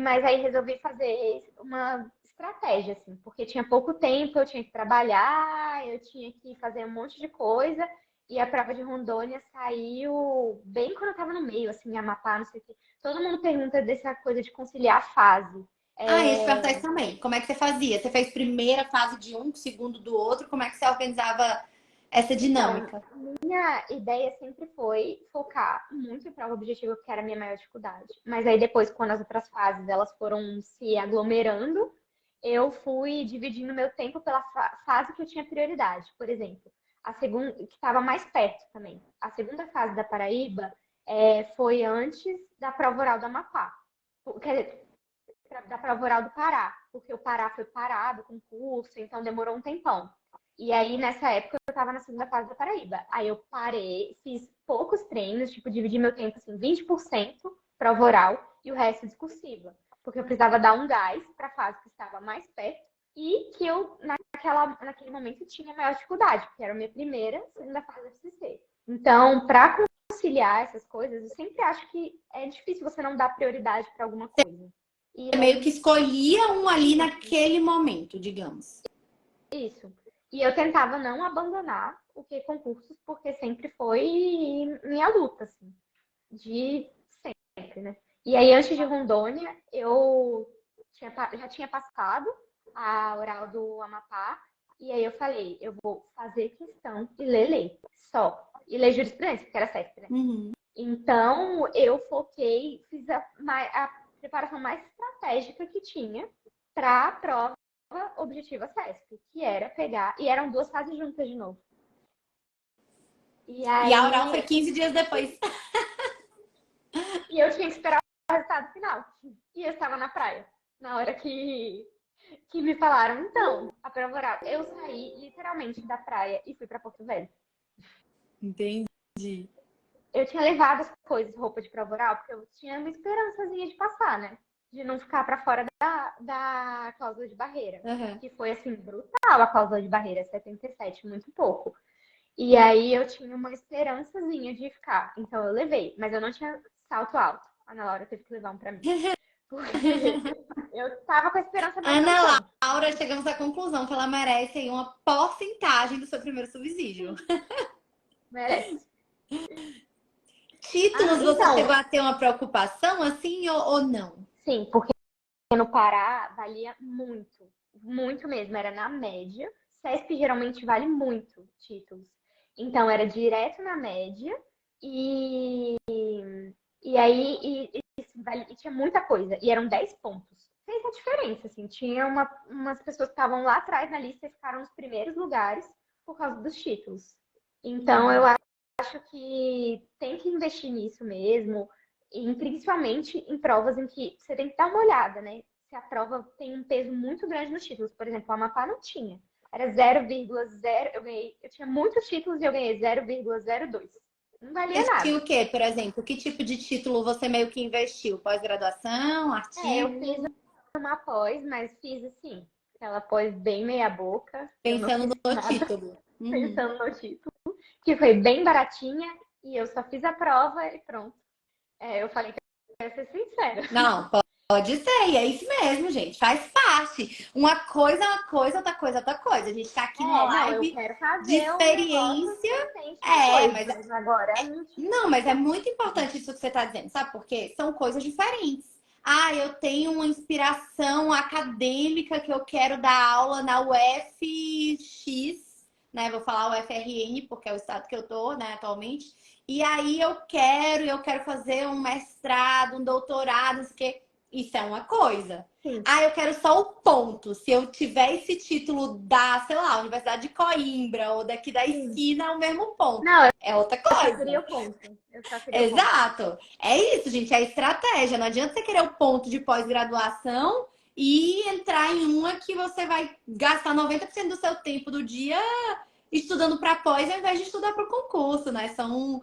Mas aí resolvi fazer uma estratégia, assim, porque tinha pouco tempo, eu tinha que trabalhar, eu tinha que fazer um monte de coisa. E a prova de Rondônia saiu bem quando eu tava no meio, assim, em Amapá, não sei o quê. Todo mundo pergunta dessa coisa de conciliar a fase. Ia te perguntar isso também. Como é que você fazia? Você fez primeira fase de um, segundo do outro? Como é que você organizava essa Então, dinâmica? minha ideia sempre foi focar muito em prova objetiva, porque era a minha maior dificuldade. Mas aí depois, quando as outras fases elas foram se aglomerando, eu fui dividindo meu tempo pela fase que eu tinha prioridade. Por exemplo, a segunda, que estava mais perto também. A segunda fase da Paraíba foi antes da prova oral do Amapá. Quer dizer, da prova oral do Pará, porque o Pará foi parado com curso, então demorou um tempão. E aí, nessa época, eu tava na segunda fase da Paraíba. Aí eu parei, fiz poucos treinos, tipo, dividi meu tempo assim, 20% prova oral e o resto discursiva. Porque eu precisava dar um gás para a fase que estava mais perto e que eu, naquele momento, tinha maior dificuldade, porque era a minha primeira, segunda fase da FCC. Então, para conciliar essas coisas, eu sempre acho que é difícil você não dar prioridade para alguma coisa. E Você meio que aí, escolhia um ali naquele momento, digamos. isso. E eu tentava não abandonar o que concursos, porque sempre foi minha luta, assim, de sempre, né? E aí, antes de Rondônia, já tinha passado a oral do Amapá, e aí eu falei, eu vou fazer questão de ler lei, só. E ler jurisprudência, porque era CESP, né? Uhum. Então, eu foquei, fiz a preparação mais estratégica que tinha para a prova objetiva CESP, que era pegar, e eram duas fases juntas de novo. E E a oral foi aí, 15 dias depois. eu tinha que esperar o resultado final. E eu estava na praia, na hora que me falaram, então, a prova oral. Eu saí literalmente da praia e fui para Porto Velho. Entendi. Eu tinha levado as coisas, roupa de prova oral, porque eu tinha uma esperançazinha de passar, né? De não ficar para fora da cláusula de barreira. Uhum. Que foi, assim, brutal a cláusula de barreira, 77, muito pouco. E aí eu tinha uma esperançazinha de ficar. Então eu levei, mas eu não tinha salto alto. A Ana Laura teve que levar um pra mim. Porque eu tava com a esperança bem no Ana horizonte. Laura, chegamos à conclusão que ela merece aí uma porcentagem do seu primeiro subsídio. Merece. Títulos, você chegou Então, a ter uma preocupação assim ou não? sim, porque no Pará valia muito. Muito mesmo, era na média. CESP geralmente vale muito títulos. Então era direto na média e e tinha muita coisa. E eram 10 pontos. Fez a diferença, assim. Tinha umas pessoas que estavam lá atrás na lista e ficaram nos primeiros lugares por causa dos títulos. Então, eu acho que tem que investir nisso mesmo. E principalmente em provas em que você tem que dar uma olhada, né? Se a prova tem um peso muito grande nos títulos. Por exemplo, o Amapá não tinha. Era 0,0. Eu tinha muitos títulos e eu ganhei 0,02. Não valia Investiu nada. o quê, por exemplo? Que tipo de título você meio que investiu? Pós-graduação, Eu fiz artigo? uma pós, mas fiz assim. ela pôs bem meia boca, eu não Pensando fiz no nada título. Uhum. pensando no título, que foi bem baratinha e eu só fiz a prova e pronto. Eu falei que eu ia ser sincera. Não, pode ser, e é isso mesmo, gente. Faz parte. Uma coisa, outra coisa, outra coisa. A gente tá aqui numa Não, eu live quero de fazer o negócio experiência. decente É, depois, mas mas agora não tive não, mas é tempo. muito importante isso que você está dizendo, sabe por quê? São coisas diferentes. Ah, eu tenho uma inspiração acadêmica que eu quero dar aula na UFX, né? Vou falar UFRN, porque é o estado que eu tô, né, atualmente. E aí eu quero fazer um mestrado, um doutorado, não sei o quê. Isso é uma coisa. Sim. Ah, eu quero só o ponto. Se eu tiver esse título da, sei lá, Universidade de Coimbra ou daqui da Sim. esquina, é o mesmo ponto. Não, É outra eu só queria coisa. o ponto. Eu só queria o ponto. Exato. É isso, gente. É estratégia. Não adianta você querer o ponto de pós-graduação e entrar em uma que você vai gastar 90% do seu tempo do dia estudando para pós ao invés de estudar para o concurso, né? Sim,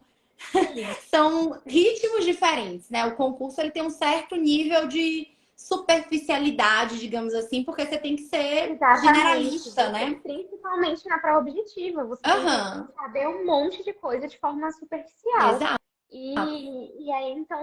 São ritmos diferentes, né? O concurso ele tem um certo nível de superficialidade, digamos assim, porque você tem que ser exatamente. generalista, né? Principalmente na prova objetiva, você tem que Aham. saber um monte de coisa de forma superficial. Exato. E aí, então,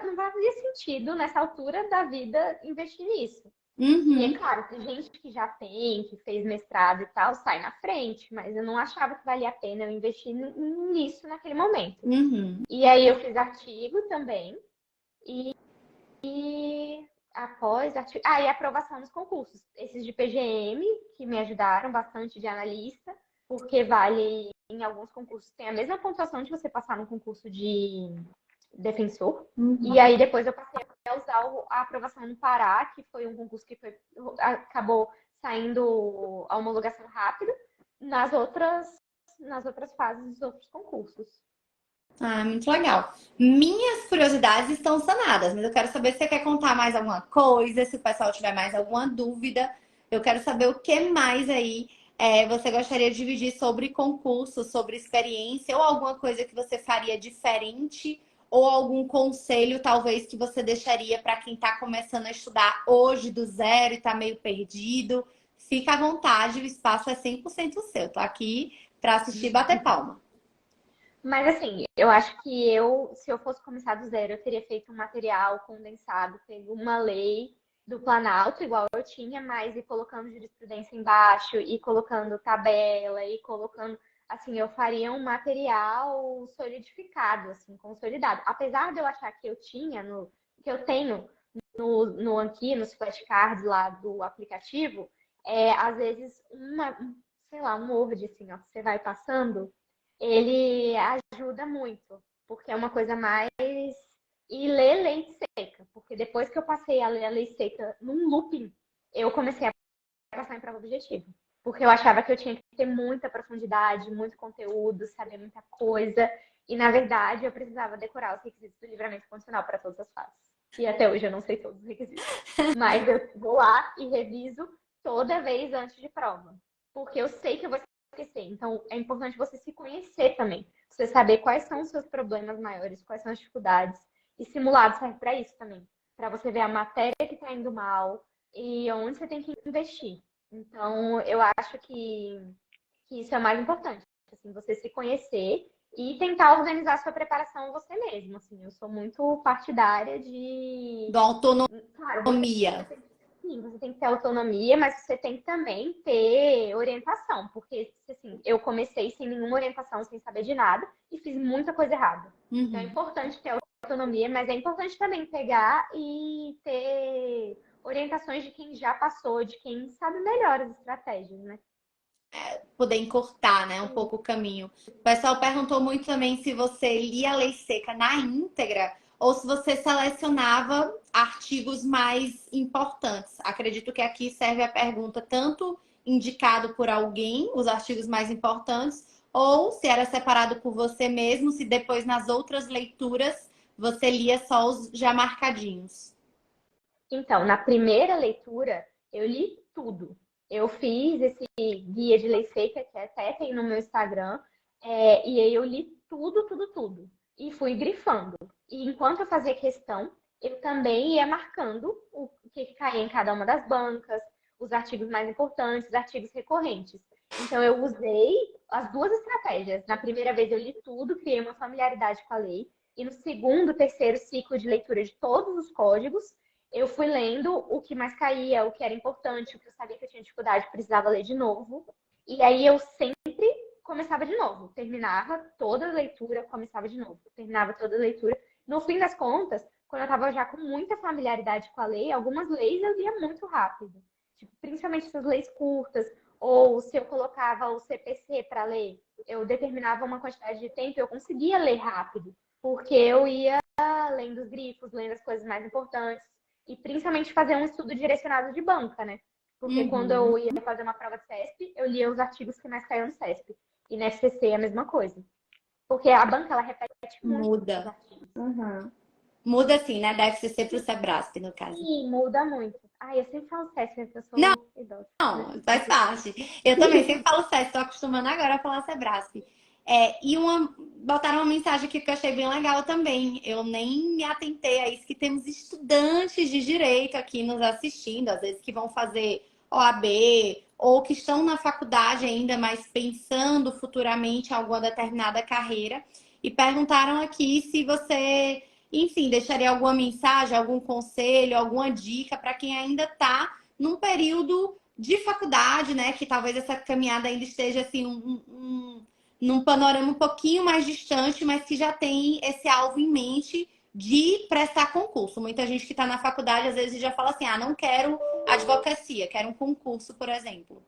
não fazia sentido, nessa altura da vida, investir nisso. E é Uhum. claro, tem gente que já tem, que fez mestrado e tal, sai na frente, mas eu não achava que valia a pena eu investir nisso naquele momento. Uhum. E aí eu fiz artigo também, e após artigo. E aprovação nos concursos. Esses de PGM, que me ajudaram bastante de analista, porque vale, em alguns concursos, tem a mesma pontuação de você passar no concurso de defensor. E aí depois eu passei a usar a aprovação no Pará, que foi um concurso que acabou saindo a homologação rápida, nas outras fases dos outros concursos. Ah, muito legal. Minhas curiosidades estão sanadas, mas eu quero saber se você quer contar mais alguma coisa, se o pessoal tiver mais alguma dúvida. Eu quero saber o que mais aí você gostaria de dividir sobre concurso, sobre experiência, ou alguma coisa que você faria diferente, ou algum conselho, talvez, que você deixaria para quem está começando a estudar hoje do zero e está meio perdido. Fica à vontade, o espaço é 100% seu. Tô aqui para assistir e bater palma. Mas assim, eu acho que se eu fosse começar do zero, eu teria feito um material condensado, pego uma lei do Planalto, igual eu tinha, mas ir colocando jurisprudência embaixo, e colocando tabela, e colocando, assim, eu faria um material solidificado, assim, consolidado. Apesar de eu achar que que eu tenho no Anki, nos flashcards lá do aplicativo, às vezes sei lá, um Word, assim, ó, que você vai passando, ele ajuda muito, porque é uma coisa mais. E ler lei seca, porque depois que eu passei a ler a lei seca num looping, eu comecei a passar em prova objetiva. Porque eu achava que eu tinha que ter muita profundidade, muito conteúdo, saber muita coisa. E, na verdade, eu precisava decorar os requisitos do livramento condicional para todas as fases. E até hoje eu não sei todos os requisitos. Mas eu vou lá e reviso toda vez antes de prova. Porque eu sei que eu vou esquecer. Então, é importante você se conhecer também. Você saber quais são os seus problemas maiores, quais são as dificuldades. E simulado serve para isso também. Para você ver a matéria que está indo mal e onde você tem que investir. Então, eu acho que isso é o mais importante. Assim, você se conhecer e tentar organizar a sua preparação você mesmo. Assim, eu sou muito partidária de. Do autonomia. Claro, sim, você tem que ter autonomia, mas você tem que também ter orientação, porque assim, eu comecei sem nenhuma orientação, sem saber de nada, e fiz muita coisa errada. Então é Uhum. importante ter autonomia, mas é importante também pegar e ter orientações de quem já passou, de quem sabe melhor as estratégias, né? Poder encurtar, né, um pouco o caminho. O pessoal perguntou muito também se você lia a lei seca na íntegra ou se você selecionava artigos mais importantes. Acredito que aqui serve a pergunta tanto indicado por alguém, os artigos mais importantes, ou se era separado por você mesmo, se depois nas outras leituras você lia só os já marcadinhos. Então, na primeira leitura, eu li tudo. Eu fiz esse guia de lei seca, que até tem no meu Instagram, e aí eu li tudo, tudo, tudo. E fui grifando. E enquanto eu fazia questão, eu também ia marcando o que caía em cada uma das bancas, os artigos mais importantes, os artigos recorrentes. Então, eu usei as duas estratégias. Na primeira vez, eu li tudo, criei uma familiaridade com a lei. E no segundo, terceiro ciclo de leitura de todos os códigos, eu fui lendo o que mais caía, o que era importante, o que eu sabia que eu tinha dificuldade, precisava ler de novo. E aí, eu sempre começava de novo. Terminava toda a leitura, começava de novo. Terminava toda a leitura. No fim das contas, quando eu estava já com muita familiaridade com a lei, algumas leis eu lia muito rápido. Tipo, principalmente essas leis curtas, ou se eu colocava o CPC para ler, eu determinava uma quantidade de tempo, eu conseguia ler rápido, porque eu ia lendo os grifos, lendo as coisas mais importantes, e principalmente fazer um estudo direcionado de banca, né? Porque quando eu ia fazer uma prova de CESP, eu lia os artigos que mais caíam no CESP. E na FCC é a mesma coisa. Porque a banca, ela repete muito os Muda. artigos. Muda assim, né? Da FCC pro Sebrasp, no caso. Sim, muda muito. Ai, eu sempre falo CESP, porque eu Não, sou idosa. não, faz parte. Eu também sempre falo SES, estou acostumando agora a falar Sebrasp. Botaram uma mensagem aqui que eu achei bem legal também. Eu nem me atentei a isso, que temos estudantes de direito aqui nos assistindo, às vezes que vão fazer OAB, ou que estão na faculdade ainda, mas pensando futuramente em alguma determinada carreira. E perguntaram aqui se você, enfim, deixaria alguma mensagem, algum conselho, alguma dica para quem ainda está num período de faculdade, né? Que talvez essa caminhada ainda esteja assim, num panorama um pouquinho mais distante, mas que já tem esse alvo em mente de prestar concurso. Muita gente que está na faculdade, às vezes, já fala assim: ah, não quero advocacia, quero um concurso, por exemplo.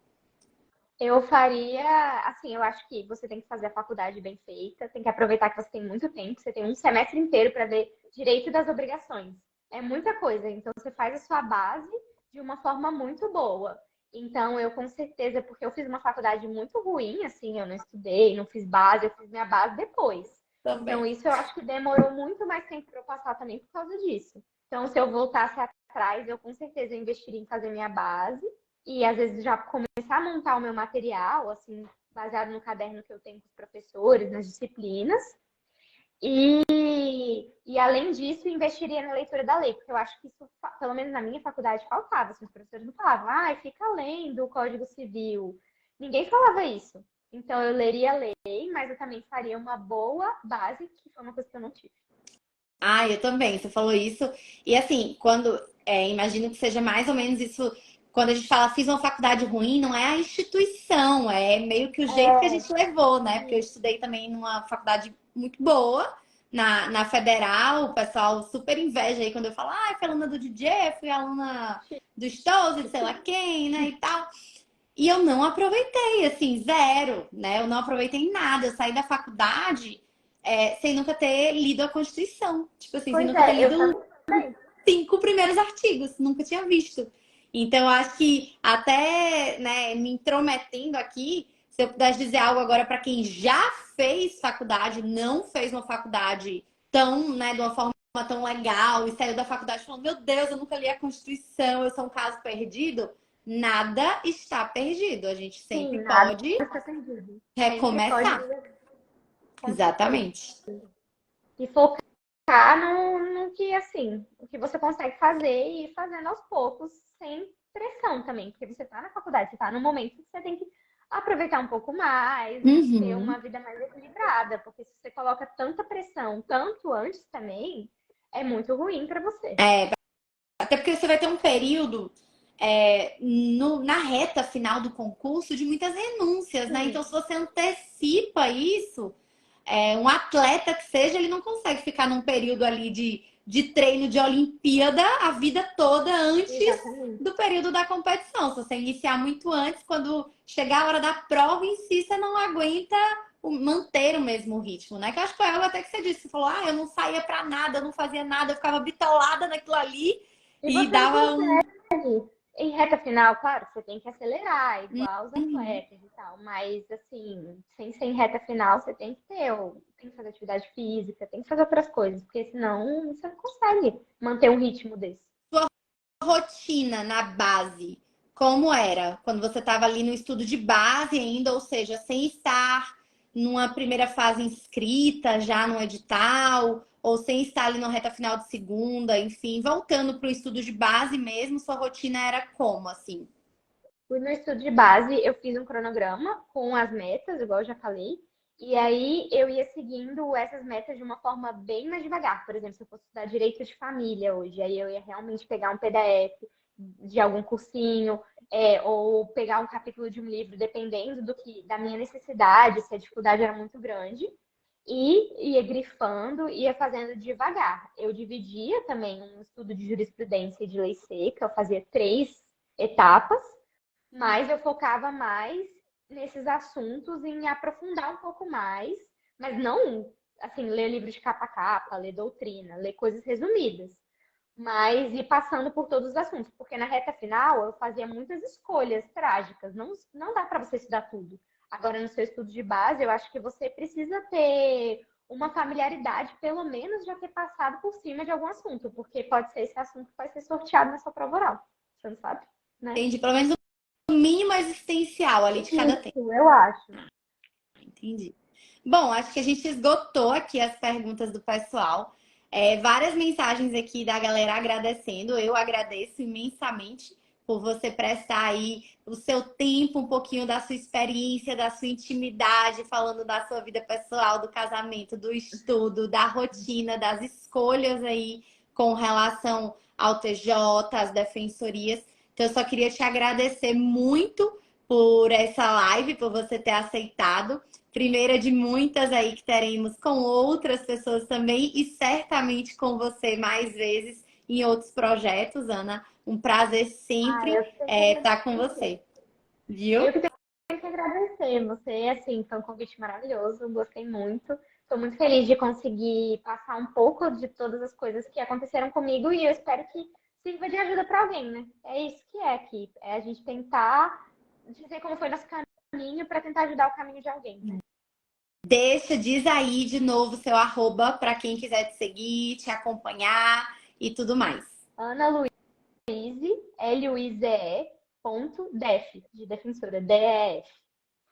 Eu faria, assim, eu acho que você tem que fazer a faculdade bem feita, tem que aproveitar que você tem muito tempo, você tem um semestre inteiro para ver direito das obrigações. É muita coisa, então você faz a sua base de uma forma muito boa. Então, eu com certeza, porque eu fiz uma faculdade muito ruim, assim, eu não estudei, não fiz base, eu fiz minha base depois. Então, Também. isso eu acho que demorou muito mais tempo para eu passar também por causa disso. Então, se eu voltasse atrás, eu com certeza investiria em fazer minha base e às vezes já começar a montar o meu material, assim, baseado no caderno que eu tenho com os professores, nas disciplinas. E além disso, investiria na leitura da lei, porque eu acho que isso, pelo menos na minha faculdade, faltava. Assim, os professores não falavam, ah, fica lendo o Código Civil. Ninguém falava isso. Então, eu leria a lei, mas eu também faria uma boa base, que foi uma coisa que eu não tive. Ah, eu também, você falou isso. E assim, imagino que seja mais ou menos isso, quando a gente fala fiz uma faculdade ruim, não é a instituição, é meio que o jeito que a gente levou, né? Porque eu estudei também numa faculdade muito boa, na Federal, o pessoal super inveja aí quando eu falo, ah, fui aluna do DJ, fui aluna do Stolze, de sei lá quem, né, e tal. E eu não aproveitei, assim, zero, né? Eu não aproveitei nada. Eu saí da faculdade sem nunca ter lido a Constituição. Tipo assim, sem Pois nunca ter é, eu lido também. os 5 primeiros artigos. Nunca tinha visto. Então, eu acho que até, né, me intrometendo aqui, se eu pudesse dizer algo agora para quem já fez faculdade, não fez uma faculdade tão, né, de uma forma tão legal e saiu da faculdade falando, meu Deus, eu nunca li a Constituição, eu sou um caso perdido. Nada está perdido. A gente sempre Sim, nada pode está perdido. Sempre pode, recomeçar. com certeza. Exatamente. E focar no que, assim, o que você consegue fazer e ir fazendo aos poucos, sem pressão também, porque você está na faculdade, você está no momento que você tem que aproveitar um pouco mais e ter Uhum. uma vida mais equilibrada, porque se você coloca tanta pressão, tanto antes também, é muito ruim para você. Até porque você vai ter um período na reta final do concurso de muitas renúncias, né? Então, Sim, se você antecipa isso, um atleta que seja, ele não consegue ficar num período ali de treino de Olimpíada a vida toda antes exatamente. do período da competição. Se você iniciar muito antes, quando chegar a hora da prova em si, você não aguenta manter o mesmo ritmo, né? Que eu acho que foi algo até que você disse, você falou, ah, eu não saía pra nada, eu não fazia nada, eu ficava bitolada naquilo ali E e você não dava um. consegue. Em reta final, claro, você tem que acelerar, igual os atletas e tal, mas assim, sem ser em reta final, você tem que tem que fazer atividade física, tem que fazer outras coisas, porque senão você não consegue manter um ritmo desse. Rotina na base, como era? Quando você estava ali no estudo de base ainda, ou seja, sem estar numa primeira fase inscrita já no edital, ou sem estar ali na reta final de segunda, enfim, voltando para o estudo de base mesmo, sua rotina era como, assim? No estudo de base, eu fiz um cronograma com as metas, igual eu já falei, e aí eu ia seguindo essas metas de uma forma bem mais devagar. Por exemplo, se eu fosse estudar direito de família hoje, aí eu ia realmente pegar um PDF de algum cursinho, ou pegar um capítulo de um livro, dependendo da minha necessidade, se a dificuldade era muito grande, e ia grifando, ia fazendo devagar. Eu dividia também um estudo de jurisprudência e de lei seca, eu fazia 3 etapas, mas eu focava mais nesses assuntos, em aprofundar um pouco mais, mas não, assim, ler livros de capa a capa, ler doutrina, ler coisas resumidas, mas ir passando por todos os assuntos, porque na reta final eu fazia muitas escolhas trágicas, não dá para você estudar tudo. Agora, no seu estudo de base, eu acho que você precisa ter uma familiaridade, pelo menos já ter passado por cima de algum assunto, porque pode ser esse assunto que vai ser sorteado na sua prova oral. Você não sabe, né? Entendi. Pelo menos o mínimo existencial ali de cada tema. Isso, eu acho. Entendi. Bom, acho que a gente esgotou aqui as perguntas do pessoal. Várias mensagens aqui da galera agradecendo. Eu agradeço imensamente por você prestar aí o seu tempo, um pouquinho da sua experiência, da sua intimidade, falando da sua vida pessoal, do casamento, do estudo, da rotina, das escolhas aí com relação ao TJ, às defensorias. Então, eu só queria te agradecer muito por essa live, por você ter aceitado. Primeira de muitas aí que teremos com outras pessoas também e certamente com você mais vezes em outros projetos, Ana. Um prazer sempre Eu tenho que estar com agradecer. você, viu? Eu que tenho que agradecer. Você, assim, foi um convite maravilhoso, gostei muito. Estou muito feliz de conseguir passar um pouco de todas as coisas que aconteceram comigo e eu espero que sirva de ajuda para alguém, né? É isso que é aqui. É a gente tentar dizer como foi nosso caminho para tentar ajudar o caminho de alguém, né? Diz aí de novo seu arroba para quem quiser te seguir, te acompanhar e tudo mais. Ana Luíse, Luize, ponto, def, de defensora, DEF.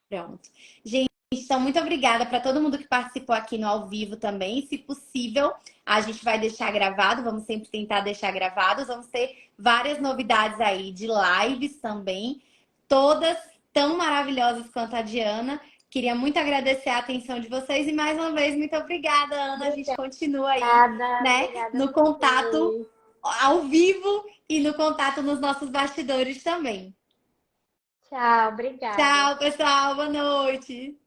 Pronto. Gente, então muito obrigada para todo mundo que participou aqui no ao vivo também. Se possível, a gente vai deixar gravado, vamos sempre tentar deixar gravados. Vamos ter várias novidades aí de lives também, todas tão maravilhosas quanto a Diana. Queria muito agradecer a atenção de vocês e mais uma vez, muito obrigada, Ana. A gente continua aí, né, Obrigada a no contato você. ao vivo e no contato nos nossos bastidores também. Tchau, obrigada. Tchau, pessoal. Boa noite.